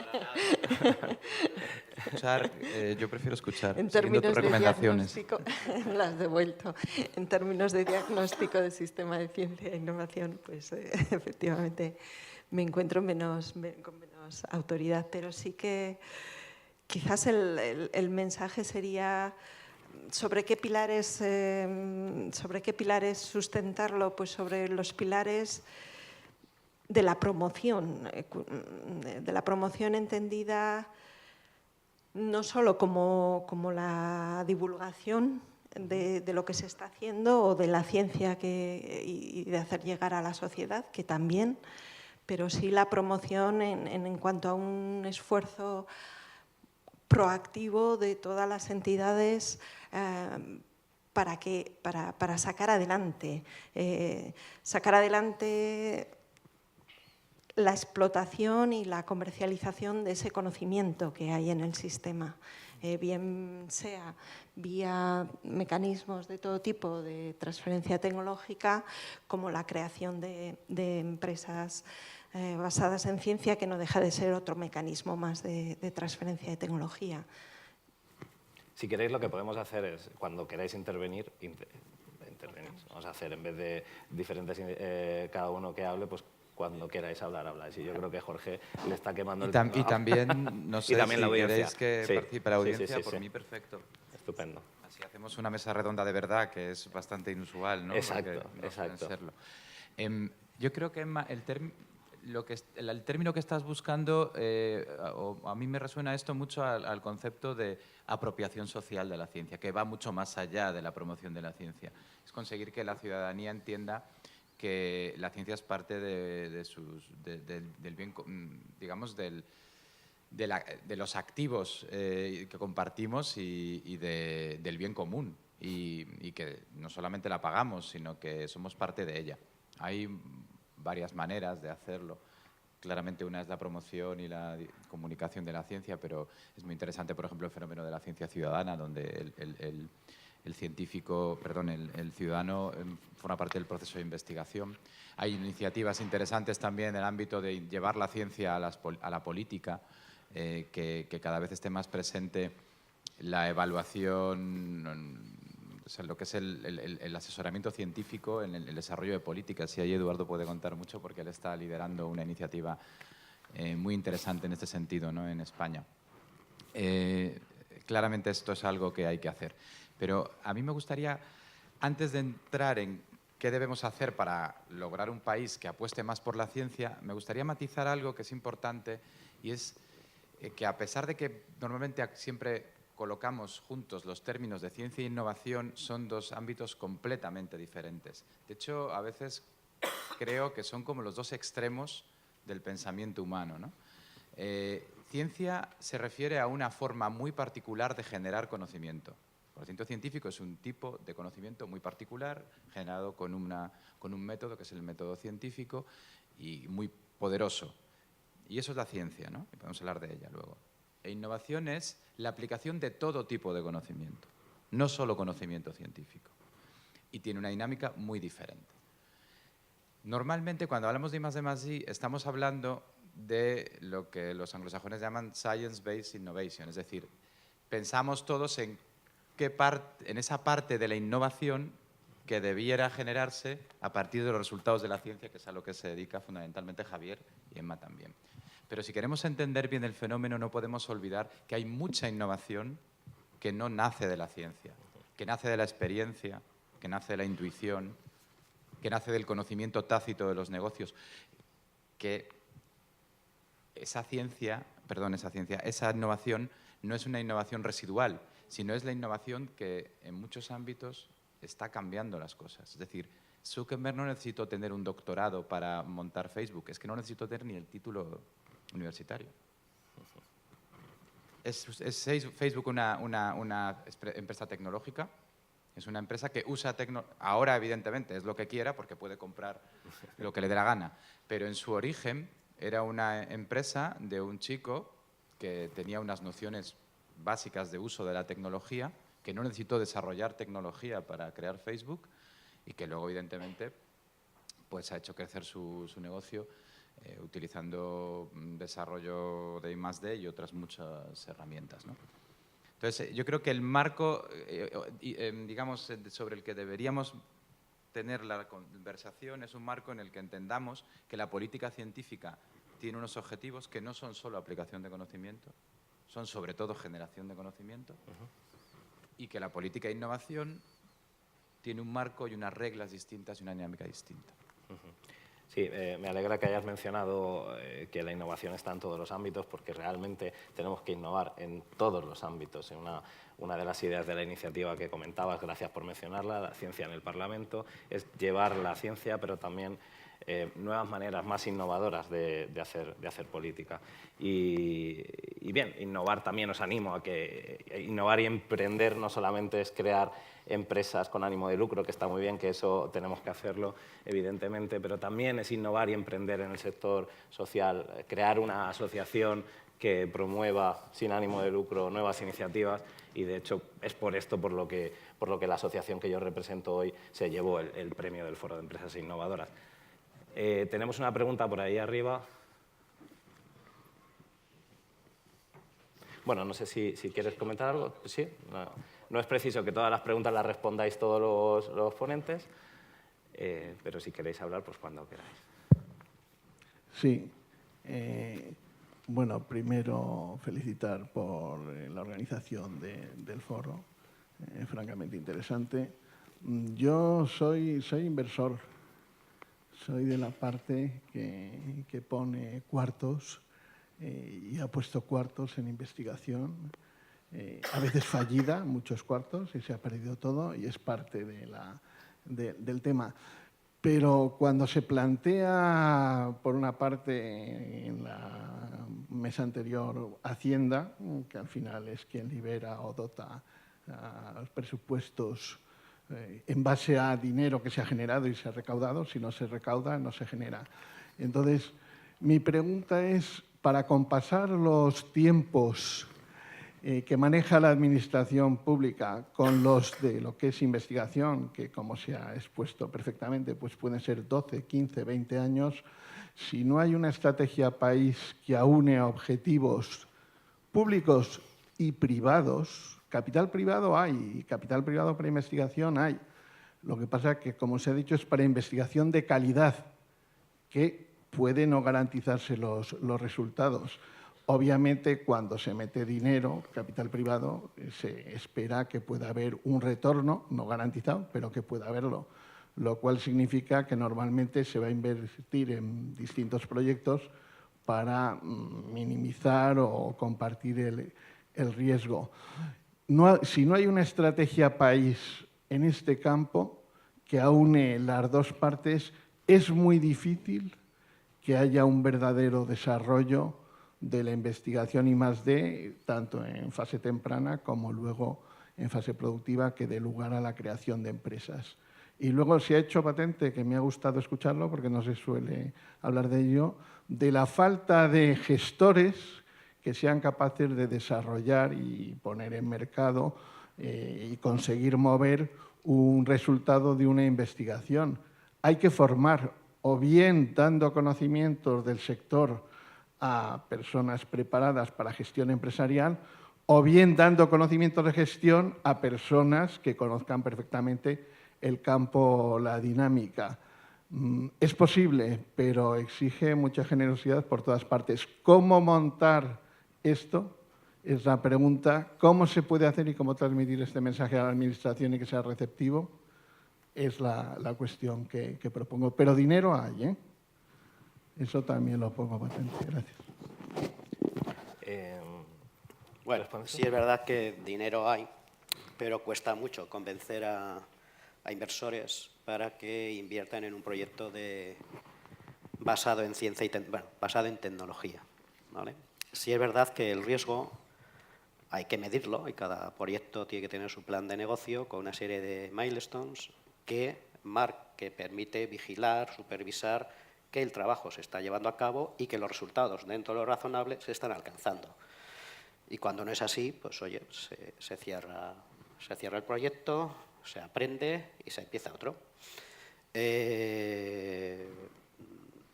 Yo prefiero escuchar, en siguiendo tus términos de recomendaciones. diagnóstico, las he devuelto. En términos de diagnóstico del sistema de ciencia e innovación, pues efectivamente me encuentro con menos autoridad, pero sí que quizás el mensaje sería sobre qué pilares sustentarlo, pues sobre los pilares de la promoción entendida no solo como la divulgación de lo que se está haciendo o de la ciencia y de hacer llegar a la sociedad, que también, pero sí la promoción en cuanto a un esfuerzo proactivo de todas las entidades para sacar adelante la explotación y la comercialización de ese conocimiento que hay en el sistema, bien sea vía mecanismos de todo tipo de transferencia tecnológica, como la creación de empresas basadas en ciencia, que no deja de ser otro mecanismo más de transferencia de tecnología. Si queréis, lo que podemos hacer es, cuando queráis intervenir, intervenís. Vamos a hacer, en vez de diferentes, cada uno que hable, pues cuando queráis hablar, habláis. Y yo creo que Jorge le está quemando y también, no sé, y también si la audiencia. queréis que participe la audiencia, por sí. mí perfecto. Estupendo. Así hacemos una mesa redonda de verdad, que es bastante inusual, ¿no? Exacto, no exacto. serlo. Yo creo que el término que estás buscando, a mí me resuena esto mucho al concepto de apropiación social de la ciencia, que va mucho más allá de la promoción de la ciencia. Es conseguir que la ciudadanía entienda que la ciencia es parte del bien, digamos, de los activos que compartimos y del bien común, y que no solamente la pagamos, sino que somos parte de ella. Hay varias maneras de hacerlo. Claramente una es la promoción y la comunicación de la ciencia, pero es muy interesante, por ejemplo, el fenómeno de la ciencia ciudadana, donde el ciudadano forma parte del proceso de investigación. Hay iniciativas interesantes también en el ámbito de llevar la ciencia a la política, que cada vez esté más presente la evaluación, o sea, lo que es el asesoramiento científico en el desarrollo de políticas. Y ahí Eduardo puede contar mucho, porque él está liderando una iniciativa muy interesante en este sentido, ¿no?, en España. Claramente esto es algo que hay que hacer. Pero a mí me gustaría, antes de entrar en qué debemos hacer para lograr un país que apueste más por la ciencia, me gustaría matizar algo que es importante, y es que, a pesar de que normalmente siempre colocamos juntos los términos de ciencia e innovación, son dos ámbitos completamente diferentes. De hecho, a veces creo que son como los dos extremos del pensamiento humano, ¿no? Ciencia se refiere a una forma muy particular de generar conocimiento. El conocimiento científico es un tipo de conocimiento muy particular, generado con un método, que es el método científico, y muy poderoso. Y eso es la ciencia, ¿no? Y podemos hablar de ella luego. E innovación es la aplicación de todo tipo de conocimiento, no solo conocimiento científico. Y tiene una dinámica muy diferente. Normalmente, cuando hablamos de I+D+I, estamos hablando de lo que los anglosajones llaman Science-Based Innovation, es decir, pensamos todos en esa parte de la innovación que debiera generarse a partir de los resultados de la ciencia, que es a lo que se dedica fundamentalmente Javier y Emma también. Pero si queremos entender bien el fenómeno, no podemos olvidar que hay mucha innovación que no nace de la ciencia, que nace de la experiencia, que nace de la intuición, que nace del conocimiento tácito de los negocios, que esa innovación no es una innovación residual, sino es la innovación que en muchos ámbitos está cambiando las cosas. Es decir, Zuckerberg no necesitó tener un doctorado para montar Facebook, es que no necesitó tener ni el título universitario. ¿Es Facebook una empresa tecnológica? Es una empresa que usa ahora, evidentemente, es lo que quiera, porque puede comprar lo que le dé la gana, pero en su origen era una empresa de un chico que tenía unas nociones básicas de uso de la tecnología, que no necesitó desarrollar tecnología para crear Facebook, y que luego, evidentemente, pues ha hecho crecer su negocio utilizando desarrollo de I+D y otras muchas herramientas, ¿no? Entonces, yo creo que el marco, digamos, sobre el que deberíamos tener la conversación es un marco en el que entendamos que la política científica tiene unos objetivos que no son solo aplicación de conocimiento, son sobre todo generación de conocimiento, y que la política de innovación tiene un marco y unas reglas distintas y una dinámica distinta. Sí, me alegra que hayas mencionado que la innovación está en todos los ámbitos, porque realmente tenemos que innovar en todos los ámbitos. una de las ideas de la iniciativa que comentabas, gracias por mencionarla, la ciencia en el Parlamento, es llevar la ciencia, pero también nuevas maneras más innovadoras de hacer política. Y bien, innovar también os animo a que innovar y emprender no solamente es crear empresas con ánimo de lucro, que está muy bien, que eso tenemos que hacerlo, evidentemente, pero también es innovar y emprender en el sector social, crear una asociación que promueva sin ánimo de lucro nuevas iniciativas y, de hecho, es por esto por lo que la asociación que yo represento hoy se llevó el premio del Foro de Empresas Innovadoras. Tenemos una pregunta por ahí arriba. Bueno, no sé si quieres comentar algo. ¿Sí? No es preciso que todas las preguntas las respondáis todos los ponentes, pero si queréis hablar, pues cuando queráis. Sí. Bueno, primero felicitar por la organización del foro, francamente interesante. Yo soy inversor, soy de la parte que pone cuartos y ha puesto cuartos en investigación, a veces fallida, muchos cuartos, y se ha perdido todo y es parte del tema. Pero cuando se plantea, por una parte, en la mesa anterior, Hacienda, que al final es quien libera o dota los presupuestos en base a dinero que se ha generado y se ha recaudado, si no se recauda, no se genera. Entonces, mi pregunta es, para compasar los tiempos que maneja la administración pública con los de lo que es investigación, que como se ha expuesto perfectamente, pues pueden ser 12, 15, 20 años, si no hay una estrategia país que aúne a objetivos públicos y privados, capital privado hay, y capital privado para investigación hay. Lo que pasa es que, como se ha dicho, es para investigación de calidad, que puede no garantizarse los resultados. Obviamente, cuando se mete dinero, capital privado, se espera que pueda haber un retorno, no garantizado, pero que pueda haberlo, lo cual significa que normalmente se va a invertir en distintos proyectos para minimizar o compartir el riesgo. Si no hay una estrategia país en este campo que aúne las dos partes, es muy difícil que haya un verdadero desarrollo de la investigación I+D, tanto en fase temprana como luego en fase productiva, que dé lugar a la creación de empresas. Y luego se ha hecho patente, que me ha gustado escucharlo porque no se suele hablar de ello, de la falta de gestores que sean capaces de desarrollar y poner en mercado y conseguir mover un resultado de una investigación. Hay que formar, o bien dando conocimientos del sector a personas preparadas para gestión empresarial, o bien dando conocimientos de gestión a personas que conozcan perfectamente el campo, la dinámica. Es posible, pero exige mucha generosidad por todas partes. ¿Cómo montar esto? Es la pregunta. ¿Cómo se puede hacer y cómo transmitir este mensaje a la Administración y que sea receptivo? Es la cuestión que propongo. Pero dinero hay, ¿eh? Eso también lo pongo patente. Gracias. Bueno, sí es verdad que dinero hay, pero cuesta mucho convencer a inversores para que inviertan en un proyecto basado en ciencia y basado en tecnología, ¿vale? Sí es verdad que el riesgo hay que medirlo y cada proyecto tiene que tener su plan de negocio con una serie de milestones que permite vigilar, supervisar que el trabajo se está llevando a cabo y que los resultados dentro de lo razonable se están alcanzando. Y cuando no es así, pues oye, se cierra el proyecto, se aprende y se empieza otro.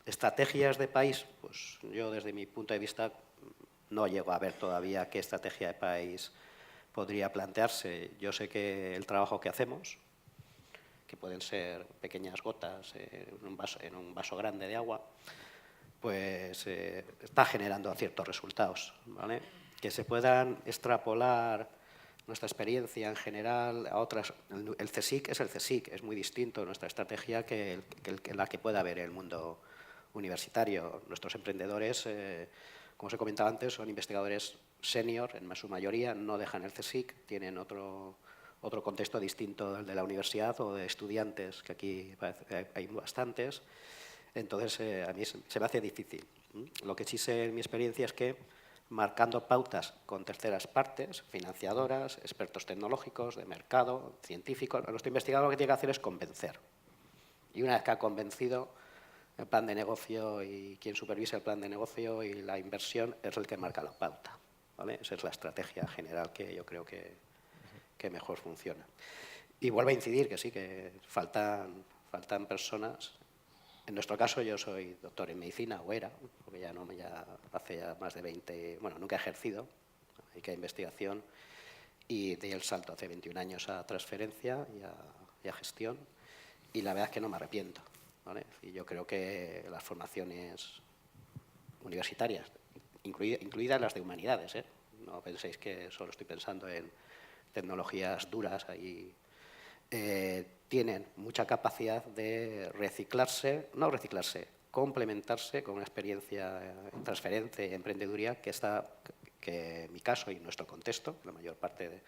Estrategias de país, pues yo desde mi punto de vista no llego a ver todavía qué estrategia de país podría plantearse. Yo sé que el trabajo que hacemos, que pueden ser pequeñas gotas en un vaso grande de agua, pues está generando ciertos resultados, ¿vale? Que se puedan extrapolar nuestra experiencia en general a otras. El CSIC es el CSIC, es muy distinto nuestra estrategia que la que pueda haber en el mundo universitario. Nuestros emprendedores, como os he comentado antes, son investigadores senior, en su mayoría, no dejan el CSIC, tienen otro contexto distinto del de la universidad o de estudiantes, que aquí hay bastantes. Entonces, a mí se me hace difícil. Lo que sí sé en mi experiencia es que marcando pautas con terceras partes, financiadoras, expertos tecnológicos, de mercado, científicos, nuestro investigador lo que tiene que hacer es convencer. Y una vez que ha convencido, el plan de negocio y quien supervisa el plan de negocio y la inversión es el que marca la pauta, ¿vale? Esa es la estrategia general que yo creo que mejor funciona. Y vuelvo a incidir que sí, que faltan personas. En nuestro caso yo soy doctor en medicina, o era, porque ya no, ya hace ya más de 20, bueno, nunca he ejercido, hay que investigación, y di el salto hace 21 años a transferencia y a gestión, y la verdad es que no me arrepiento, ¿vale? Y yo creo que las formaciones universitarias, incluidas las de humanidades, no penséis que solo estoy pensando en tecnologías duras ahí, tienen mucha capacidad de complementarse con una experiencia en transferencia y emprendeduría que en mi caso y en nuestro contexto, la mayor parte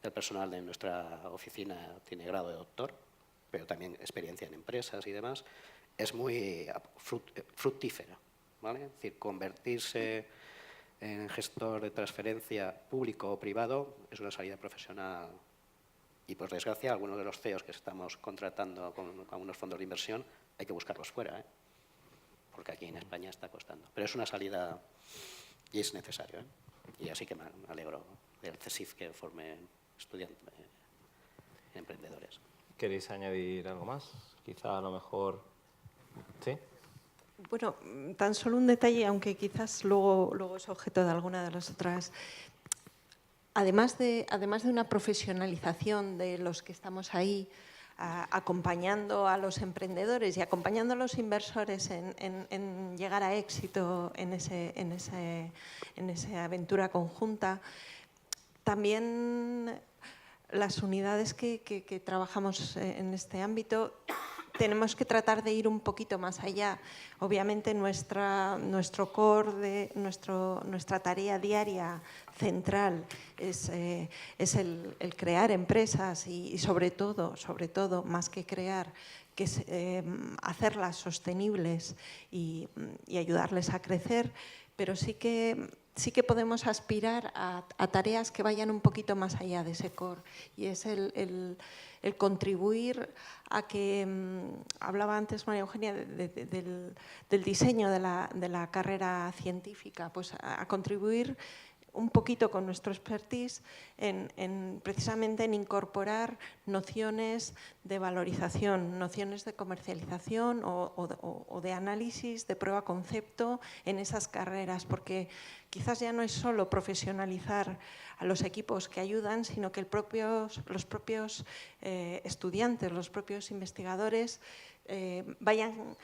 del personal de nuestra oficina tiene grado de doctor, pero también experiencia en empresas y demás, es muy fructífera, ¿vale? Es decir, convertirse en gestor de transferencia público o privado es una salida profesional. Y, por desgracia, algunos de los CEOs que estamos contratando con algunos fondos de inversión hay que buscarlos fuera, porque aquí en España está costando. Pero es una salida y es necesario. Y así que me alegro del CSIC que forme estudiantes, emprendedores. ¿Queréis añadir algo más? Quizá a lo mejor... ¿Sí? Bueno, tan solo un detalle, aunque quizás luego es objeto de alguna de las otras. Además de una profesionalización de los que estamos ahí, acompañando a los emprendedores y acompañando a los inversores en llegar a éxito en esa aventura conjunta, también las unidades que trabajamos en este ámbito tenemos que tratar de ir un poquito más allá. Obviamente nuestro core, nuestra tarea diaria central es el crear empresas y sobre todo, más que crear, que es hacerlas sostenibles y ayudarles a crecer, pero sí que podemos aspirar a tareas que vayan un poquito más allá de ese core, y es el contribuir a que, hablaba antes María Eugenia del diseño de la carrera científica, pues a contribuir un poquito con nuestro expertise precisamente en incorporar nociones de valorización, nociones de comercialización o de análisis, de prueba concepto en esas carreras, porque quizás ya no es solo profesionalizar a los equipos que ayudan, sino que los propios estudiantes, los propios investigadores vayan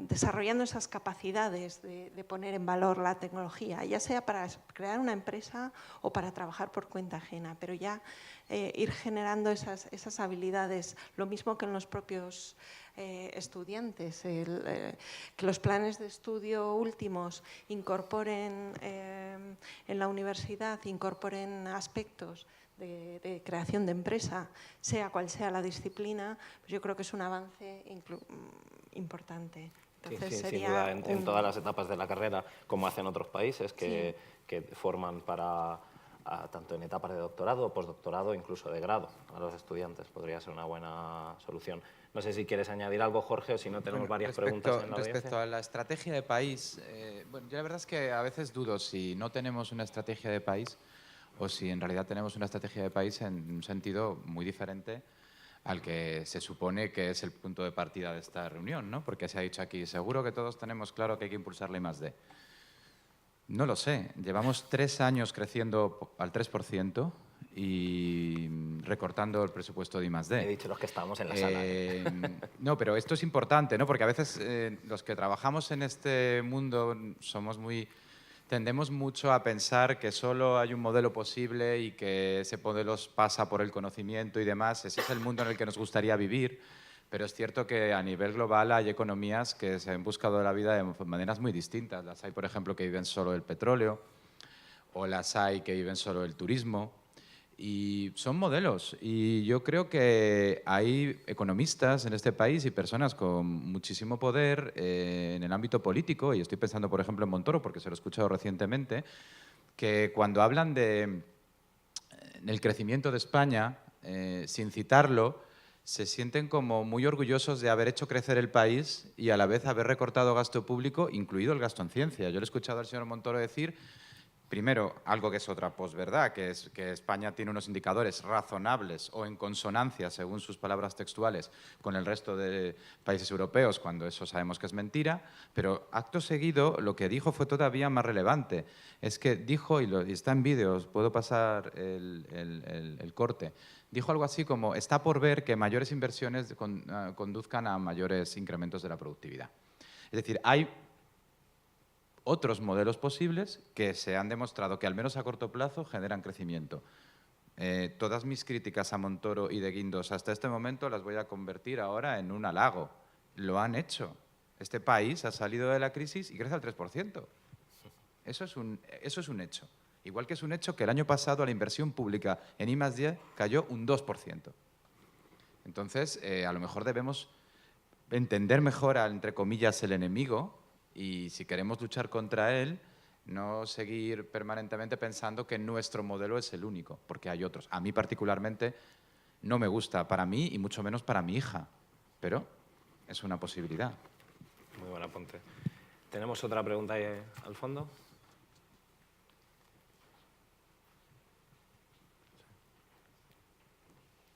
desarrollando esas capacidades de poner en valor la tecnología, ya sea para crear una empresa o para trabajar por cuenta ajena, pero ya ir generando esas habilidades, lo mismo que en los propios estudiantes, que los planes de estudio últimos incorporen en la universidad, incorporen aspectos de creación de empresa, sea cual sea la disciplina, pues yo creo que es un avance importante. Entonces, sí, sin duda, en todas las etapas de la carrera, como hacen otros países que forman tanto en etapas de doctorado, postdoctorado, incluso de grado a los estudiantes. Podría ser una buena solución. No sé si quieres añadir algo, Jorge, o si no tenemos varias preguntas en la audiencia. Respecto a la estrategia de país, bueno, yo la verdad es que a veces dudo si no tenemos una estrategia de país o si en realidad tenemos una estrategia de país en un sentido muy diferente al que se supone que es el punto de partida de esta reunión, ¿no? Porque se ha dicho aquí, seguro que todos tenemos claro que hay que impulsar la I+D. No lo sé. Llevamos 3 años creciendo al 3% y recortando el presupuesto de I+D. He dicho los que estábamos en la sala. No, pero esto es importante, ¿no? Porque a veces los que trabajamos en este mundo tendemos mucho a pensar que solo hay un modelo posible y que ese modelo pasa por el conocimiento y demás. Ese es el mundo en el que nos gustaría vivir, pero es cierto que a nivel global hay economías que se han buscado la vida de maneras muy distintas. Las hay, por ejemplo, que viven solo del petróleo, o las hay que viven solo del turismo. Y son modelos. Y yo creo que hay economistas en este país y personas con muchísimo poder en el ámbito político, y estoy pensando, por ejemplo, en Montoro, porque se lo he escuchado recientemente, que cuando hablan del crecimiento de España, sin citarlo, se sienten como muy orgullosos de haber hecho crecer el país y a la vez haber recortado gasto público, incluido el gasto en ciencia. Yo le he escuchado al señor Montoro decir, primero, algo que es otra posverdad, que es que España tiene unos indicadores razonables o en consonancia, según sus palabras textuales, con el resto de países europeos, cuando eso sabemos que es mentira, pero acto seguido lo que dijo fue todavía más relevante. Es que dijo, y está en vídeo, os puedo pasar el corte, dijo algo así como, está por ver que mayores inversiones conduzcan a mayores incrementos de la productividad. Es decir, hay otros modelos posibles que se han demostrado que al menos a corto plazo generan crecimiento. Todas mis críticas a Montoro y de Guindos hasta este momento las voy a convertir ahora en un halago. Lo han hecho. Este país ha salido de la crisis y crece al 3%. Eso es un hecho. Igual que es un hecho que el año pasado la inversión pública en I+D cayó un 2%. Entonces, a lo mejor debemos entender mejor, entre comillas, el enemigo, y si queremos luchar contra él, no seguir permanentemente pensando que nuestro modelo es el único, porque hay otros. A mí particularmente no me gusta para mí y mucho menos para mi hija, pero es una posibilidad. Muy buen apunte. ¿Tenemos otra pregunta ahí al fondo?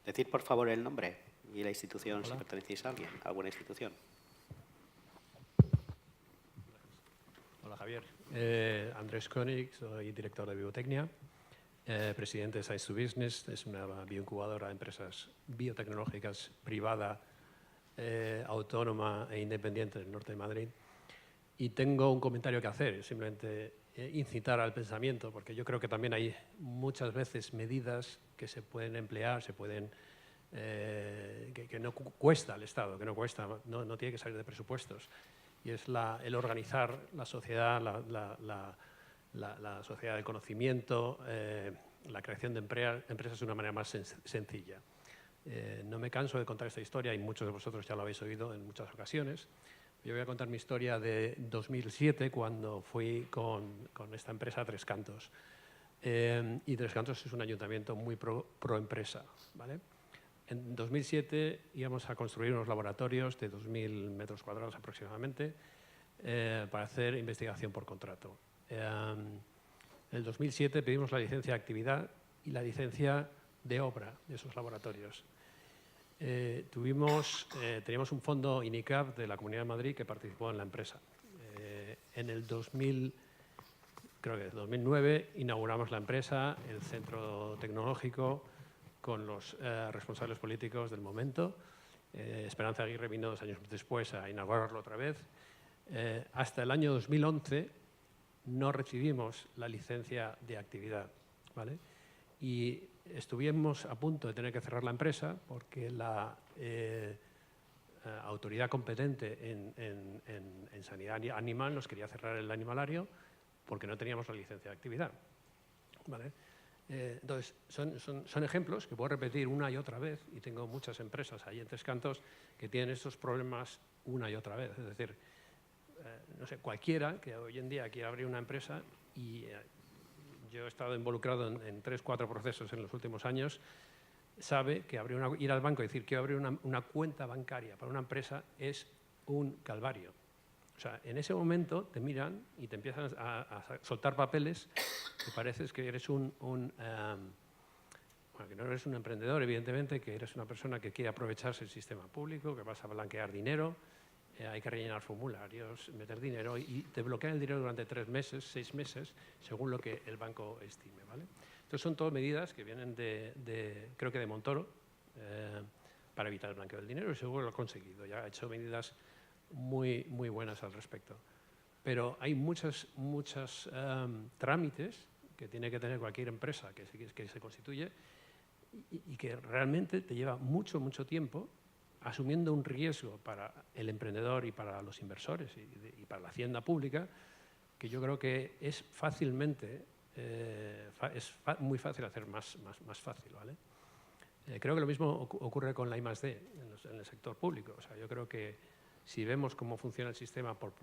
Decid, por favor, el nombre y la institución, si pertenecéis a alguien, a alguna institución. Hola, Javier. Andrés Koenig, soy director de Biotecnia, presidente de Science to Business, es una bioincubadora de empresas biotecnológicas privada, autónoma e independiente del norte de Madrid. Y tengo un comentario que hacer, simplemente incitar al pensamiento, porque yo creo que también hay muchas veces medidas que se pueden emplear, que no cuesta al Estado, que no cuesta, no tiene que salir de presupuestos. Y es el organizar la sociedad, la sociedad del conocimiento, la creación de empresas de una manera más sencilla. No me canso de contar esta historia y muchos de vosotros ya lo habéis oído en muchas ocasiones. Yo voy a contar mi historia de 2007, cuando fui con esta empresa Tres Cantos. Y Tres Cantos es un ayuntamiento muy pro empresa, ¿vale? En 2007 íbamos a construir unos laboratorios de 2.000 metros cuadrados aproximadamente para hacer investigación por contrato. En el 2007 pedimos la licencia de actividad y la licencia de obra de esos laboratorios. Teníamos un fondo INICAP de la Comunidad de Madrid que participó en la empresa. En el 2009 inauguramos la empresa, el centro tecnológico, con los responsables políticos del momento. Esperanza Aguirre vino 2 años después a inaugurarlo otra vez. Hasta el año 2011 no recibimos la licencia de actividad, ¿vale? Y estuvimos a punto de tener que cerrar la empresa porque la autoridad competente en sanidad animal nos quería cerrar el animalario porque no teníamos la licencia de actividad, ¿vale? Entonces, son ejemplos que puedo repetir una y otra vez, y tengo muchas empresas ahí en Tres Cantos que tienen estos problemas una y otra vez. Es decir, no sé, cualquiera que hoy en día quiera abrir una empresa, y yo he estado involucrado en 3 o 4 procesos en los últimos años, sabe que ir al banco y decir quiero abrir una cuenta bancaria para una empresa es un calvario. O sea, en ese momento te miran y te empiezan a soltar papeles que pareces que eres bueno, que no eres un emprendedor, evidentemente, que eres una persona que quiere aprovecharse del sistema público, que vas a blanquear dinero, hay que rellenar formularios, meter dinero y te bloquean el dinero durante 3 meses, 6 meses, según lo que el banco estime, ¿vale? Entonces son todas medidas que vienen creo que de Montoro, para evitar el blanqueo del dinero, y seguro lo ha conseguido. Ya ha hecho medidas muy buenas al respecto. Pero hay muchos trámites que tiene que tener cualquier empresa que se constituye y que realmente te lleva mucho tiempo, asumiendo un riesgo para el emprendedor y para los inversores y para la hacienda pública, que yo creo que es fácilmente es muy fácil hacer más fácil, ¿vale? Creo que lo mismo ocurre con la I+D en el sector público. O sea, yo creo que si vemos cómo funciona el sistema por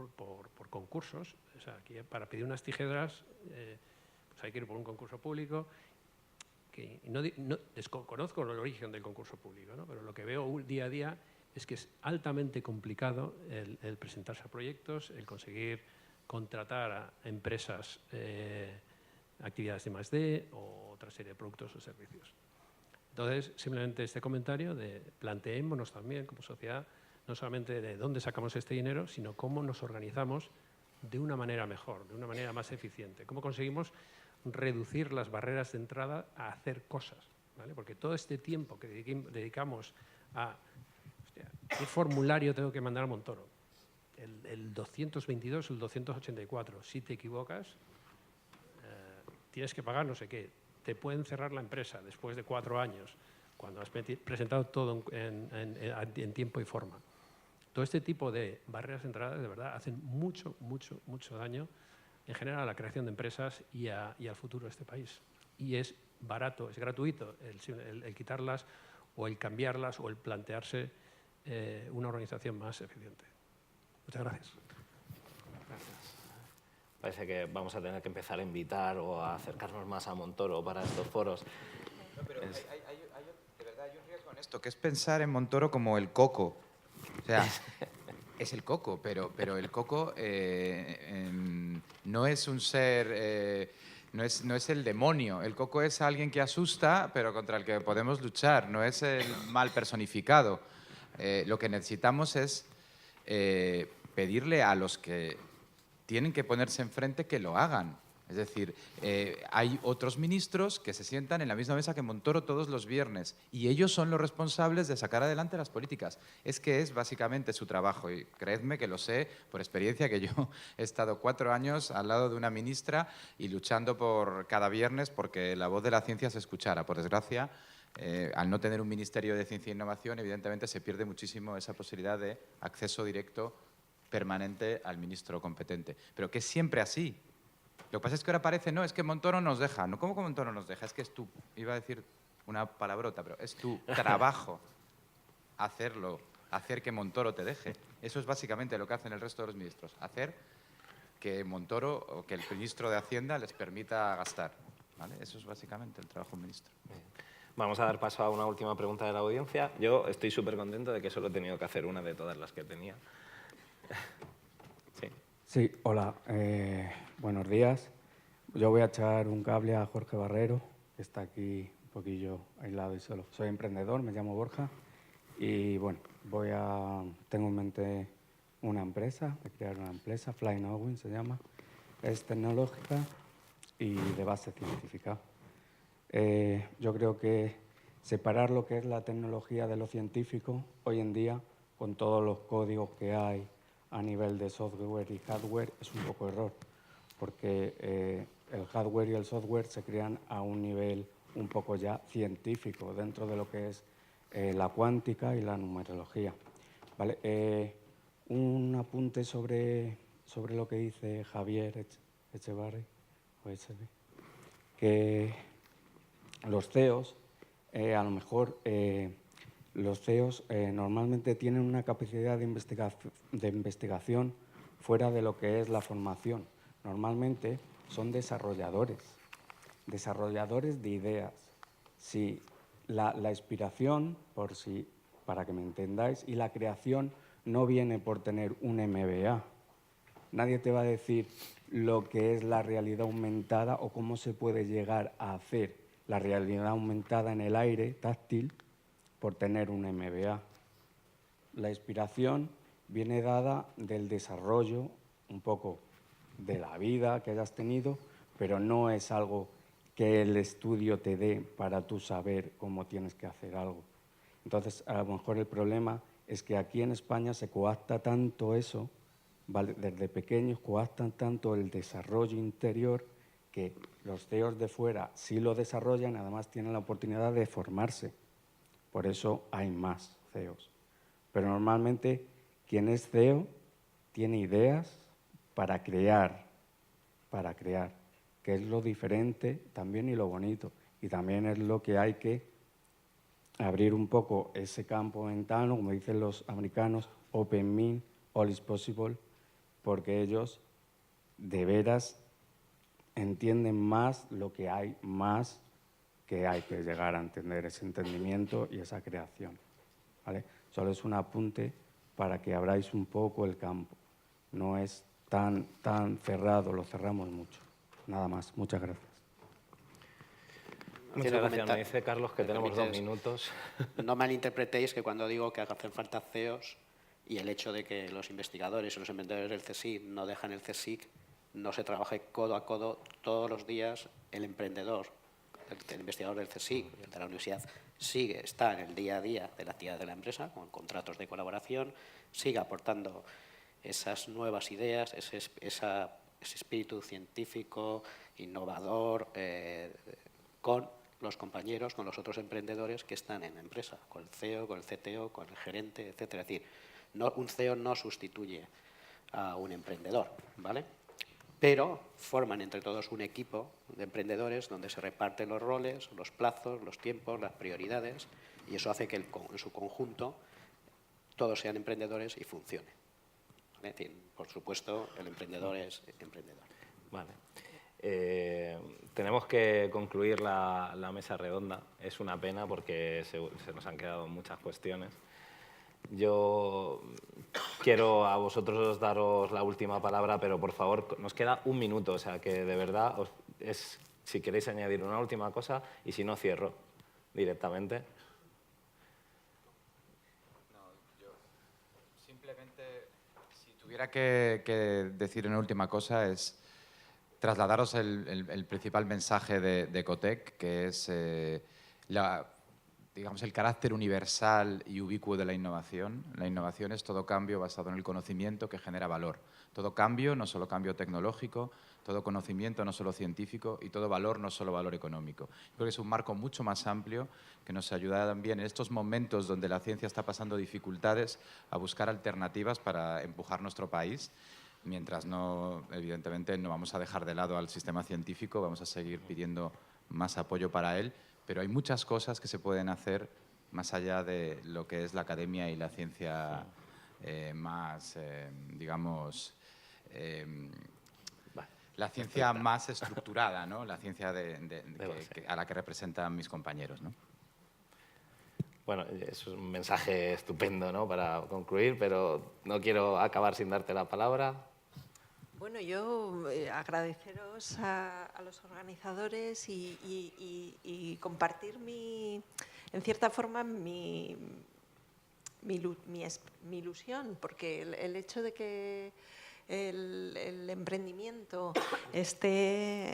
concursos, o sea, aquí para pedir unas tijeras pues hay que ir por un concurso público, que no desconozco el origen del concurso público, ¿no? Pero lo que veo día a día es que es altamente complicado el presentarse a proyectos, el conseguir contratar a empresas, actividades de I+D o otra serie de productos o servicios. Entonces, simplemente este comentario de planteémonos también como sociedad no solamente de dónde sacamos este dinero, sino cómo nos organizamos de una manera mejor, de una manera más eficiente. Cómo conseguimos reducir las barreras de entrada a hacer cosas, ¿vale? Porque todo este tiempo que dedicamos a ¿qué formulario tengo que mandar a Montoro? El 222 o el 284. Si te equivocas, tienes que pagar no sé qué. Te pueden cerrar la empresa después de 4 años, cuando has presentado todo en tiempo y forma. Todo este tipo de barreras de entrada, de verdad, hacen mucho daño en general a la creación de empresas y al futuro de este país. Y es barato, es gratuito el quitarlas o el cambiarlas o el plantearse una organización más eficiente. Muchas gracias. Parece que vamos a tener que empezar a invitar o a acercarnos más a Montoro para estos foros. No, pero de verdad hay un riesgo en esto, que es pensar en Montoro como el coco. O sea, es el coco, pero el coco no es un ser, no es el demonio. El coco es alguien que asusta, pero contra el que podemos luchar. No es el mal personificado. Lo que necesitamos es pedirle a los que tienen que ponerse enfrente que lo hagan. Es decir, hay otros ministros que se sientan en la misma mesa que Montoro todos los viernes y ellos son los responsables de sacar adelante las políticas. Es que es básicamente su trabajo y creedme que lo sé por experiencia, que yo he estado 4 años al lado de una ministra y luchando por cada viernes porque la voz de la ciencia se escuchara. Por desgracia, al no tener un Ministerio de Ciencia e Innovación, evidentemente se pierde muchísimo esa posibilidad de acceso directo permanente al ministro competente. Pero que es siempre así. Lo que pasa es que ahora parece, no, es que Montoro nos deja. No, ¿cómo que Montoro nos deja? Es que es tu, iba a decir una palabrota, pero es tu trabajo hacerlo, hacer que Montoro te deje. Eso es básicamente lo que hacen el resto de los ministros, hacer que Montoro o que el ministro de Hacienda les permita gastar, ¿vale? Eso es básicamente el trabajo del ministro. Bien. Vamos a dar paso a una última pregunta de la audiencia. Yo estoy súper contento de que solo he tenido que hacer una de todas las que tenía. Sí. Sí, hola. Buenos días. Yo voy a echar un cable a Jorge Barrero, que está aquí un poquillo aislado y solo. Soy emprendedor, me llamo Borja y bueno, tengo en mente una empresa, de crear una empresa, Flying Owin se llama. Es tecnológica y de base científica. Yo creo que separar lo que es la tecnología de lo científico hoy en día, con todos los códigos que hay a nivel de software y hardware, es un poco error, porque el hardware y el software se crean a un nivel un poco ya científico dentro de lo que es la cuántica y la numerología. ¿Vale? Un apunte sobre lo que dice Javier Echevarri, que los CEOs, a lo mejor los CEOs normalmente tienen una capacidad de investigación fuera de lo que es la formación. Normalmente son desarrolladores de ideas. Si la inspiración, para que me entendáis, y la creación no viene por tener un MBA. Nadie te va a decir lo que es la realidad aumentada o cómo se puede llegar a hacer la realidad aumentada en el aire táctil por tener un MBA. La inspiración viene dada del desarrollo un poco de la vida que hayas tenido, pero no es algo que el estudio te dé para tú saber cómo tienes que hacer algo. Entonces, a lo mejor el problema es que aquí en España se coacta tanto eso, ¿vale? Desde pequeños coactan tanto el desarrollo interior que los CEOs de fuera sí lo desarrollan, además tienen la oportunidad de formarse. Por eso hay más CEOs. Pero normalmente quien es CEO tiene ideas para crear. que es lo diferente también y lo bonito. Y también es lo que hay que abrir un poco ese campo mental, como dicen los americanos, open mind, all is possible, porque ellos de veras entienden más lo que hay, más que hay que llegar a entender ese entendimiento y esa creación, ¿vale? Solo es un apunte para que abráis un poco el campo. No es tan cerrado, lo cerramos mucho. Nada más, muchas gracias. Muchas gracias. Me dice Carlos que tenemos 2 minutos. No malinterpretéis que cuando digo que hacen falta CEOs y el hecho de que los investigadores y los emprendedores del CSIC no dejan el CSIC, no se trabaje codo a codo todos los días. El emprendedor, el investigador del CSIC, el de la universidad, está en el día a día de la actividad de la empresa, con contratos de colaboración, sigue aportando esas nuevas ideas, ese espíritu científico, innovador, con los compañeros, con los otros emprendedores que están en la empresa, con el CEO, con el CTO, con el gerente, etcétera. Es decir, un CEO no sustituye a un emprendedor, ¿vale? Pero forman entre todos un equipo de emprendedores donde se reparten los roles, los plazos, los tiempos, las prioridades, y eso hace que en su conjunto todos sean emprendedores y funcione. ¿Vale? Es decir, por supuesto, el emprendedor es emprendedor. Vale. Tenemos que concluir la mesa redonda. Es una pena porque se nos han quedado muchas cuestiones. Yo quiero a vosotros daros la última palabra, pero por favor, nos queda 1 minuto, o sea que de verdad, si queréis añadir una última cosa, y si no, cierro directamente. No, yo simplemente, si tuviera que decir una última cosa, es trasladaros el principal mensaje de Ecotec, que es digamos, el carácter universal y ubicuo de la innovación. La innovación es todo cambio basado en el conocimiento que genera valor. Todo cambio, no solo cambio tecnológico, todo conocimiento, no solo científico, y todo valor, no solo valor económico. Creo que es un marco mucho más amplio que nos ayuda también en estos momentos donde la ciencia está pasando dificultades a buscar alternativas para empujar nuestro país. Mientras no, evidentemente, no vamos a dejar de lado al sistema científico, vamos a seguir pidiendo más apoyo para él, pero hay muchas cosas que se pueden hacer más allá de lo que es la academia y la ciencia más, digamos, la ciencia más estructurada, ¿no? La ciencia a la que representan mis compañeros, ¿no? Bueno, es un mensaje estupendo, ¿no?, para concluir, pero no quiero acabar sin darte la palabra. Bueno, yo agradeceros a los organizadores y compartir en cierta forma mi ilusión, porque el hecho de que el emprendimiento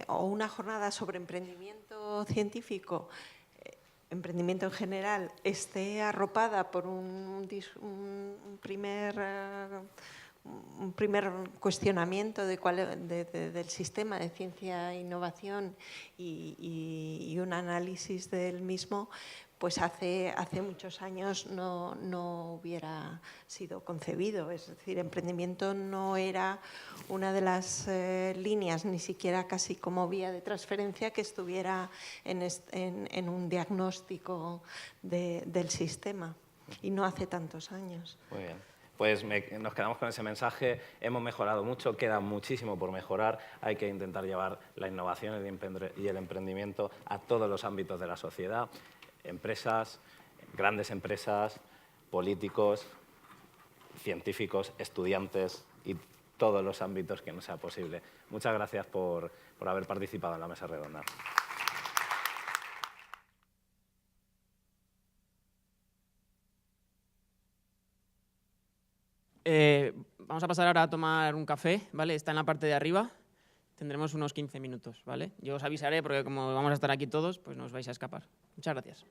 o una jornada sobre emprendimiento científico, emprendimiento en general, esté arropada por un primer cuestionamiento del sistema de ciencia e innovación y un análisis del mismo, pues hace muchos años no hubiera sido concebido. Es decir, emprendimiento no era una de las líneas, ni siquiera casi como vía de transferencia, que estuviera en un diagnóstico del sistema, y no hace tantos años. Muy bien. Pues nos quedamos con ese mensaje. Hemos mejorado mucho, queda muchísimo por mejorar. Hay que intentar llevar la innovación y el emprendimiento a todos los ámbitos de la sociedad. Empresas, grandes empresas, políticos, científicos, estudiantes y todos los ámbitos que nos sea posible. Muchas gracias por haber participado en la mesa redonda. Vamos a pasar ahora a tomar un café, ¿vale? Está en la parte de arriba. Tendremos unos 15 minutos, ¿vale? Yo os avisaré porque como vamos a estar aquí todos, pues no os vais a escapar. Muchas gracias.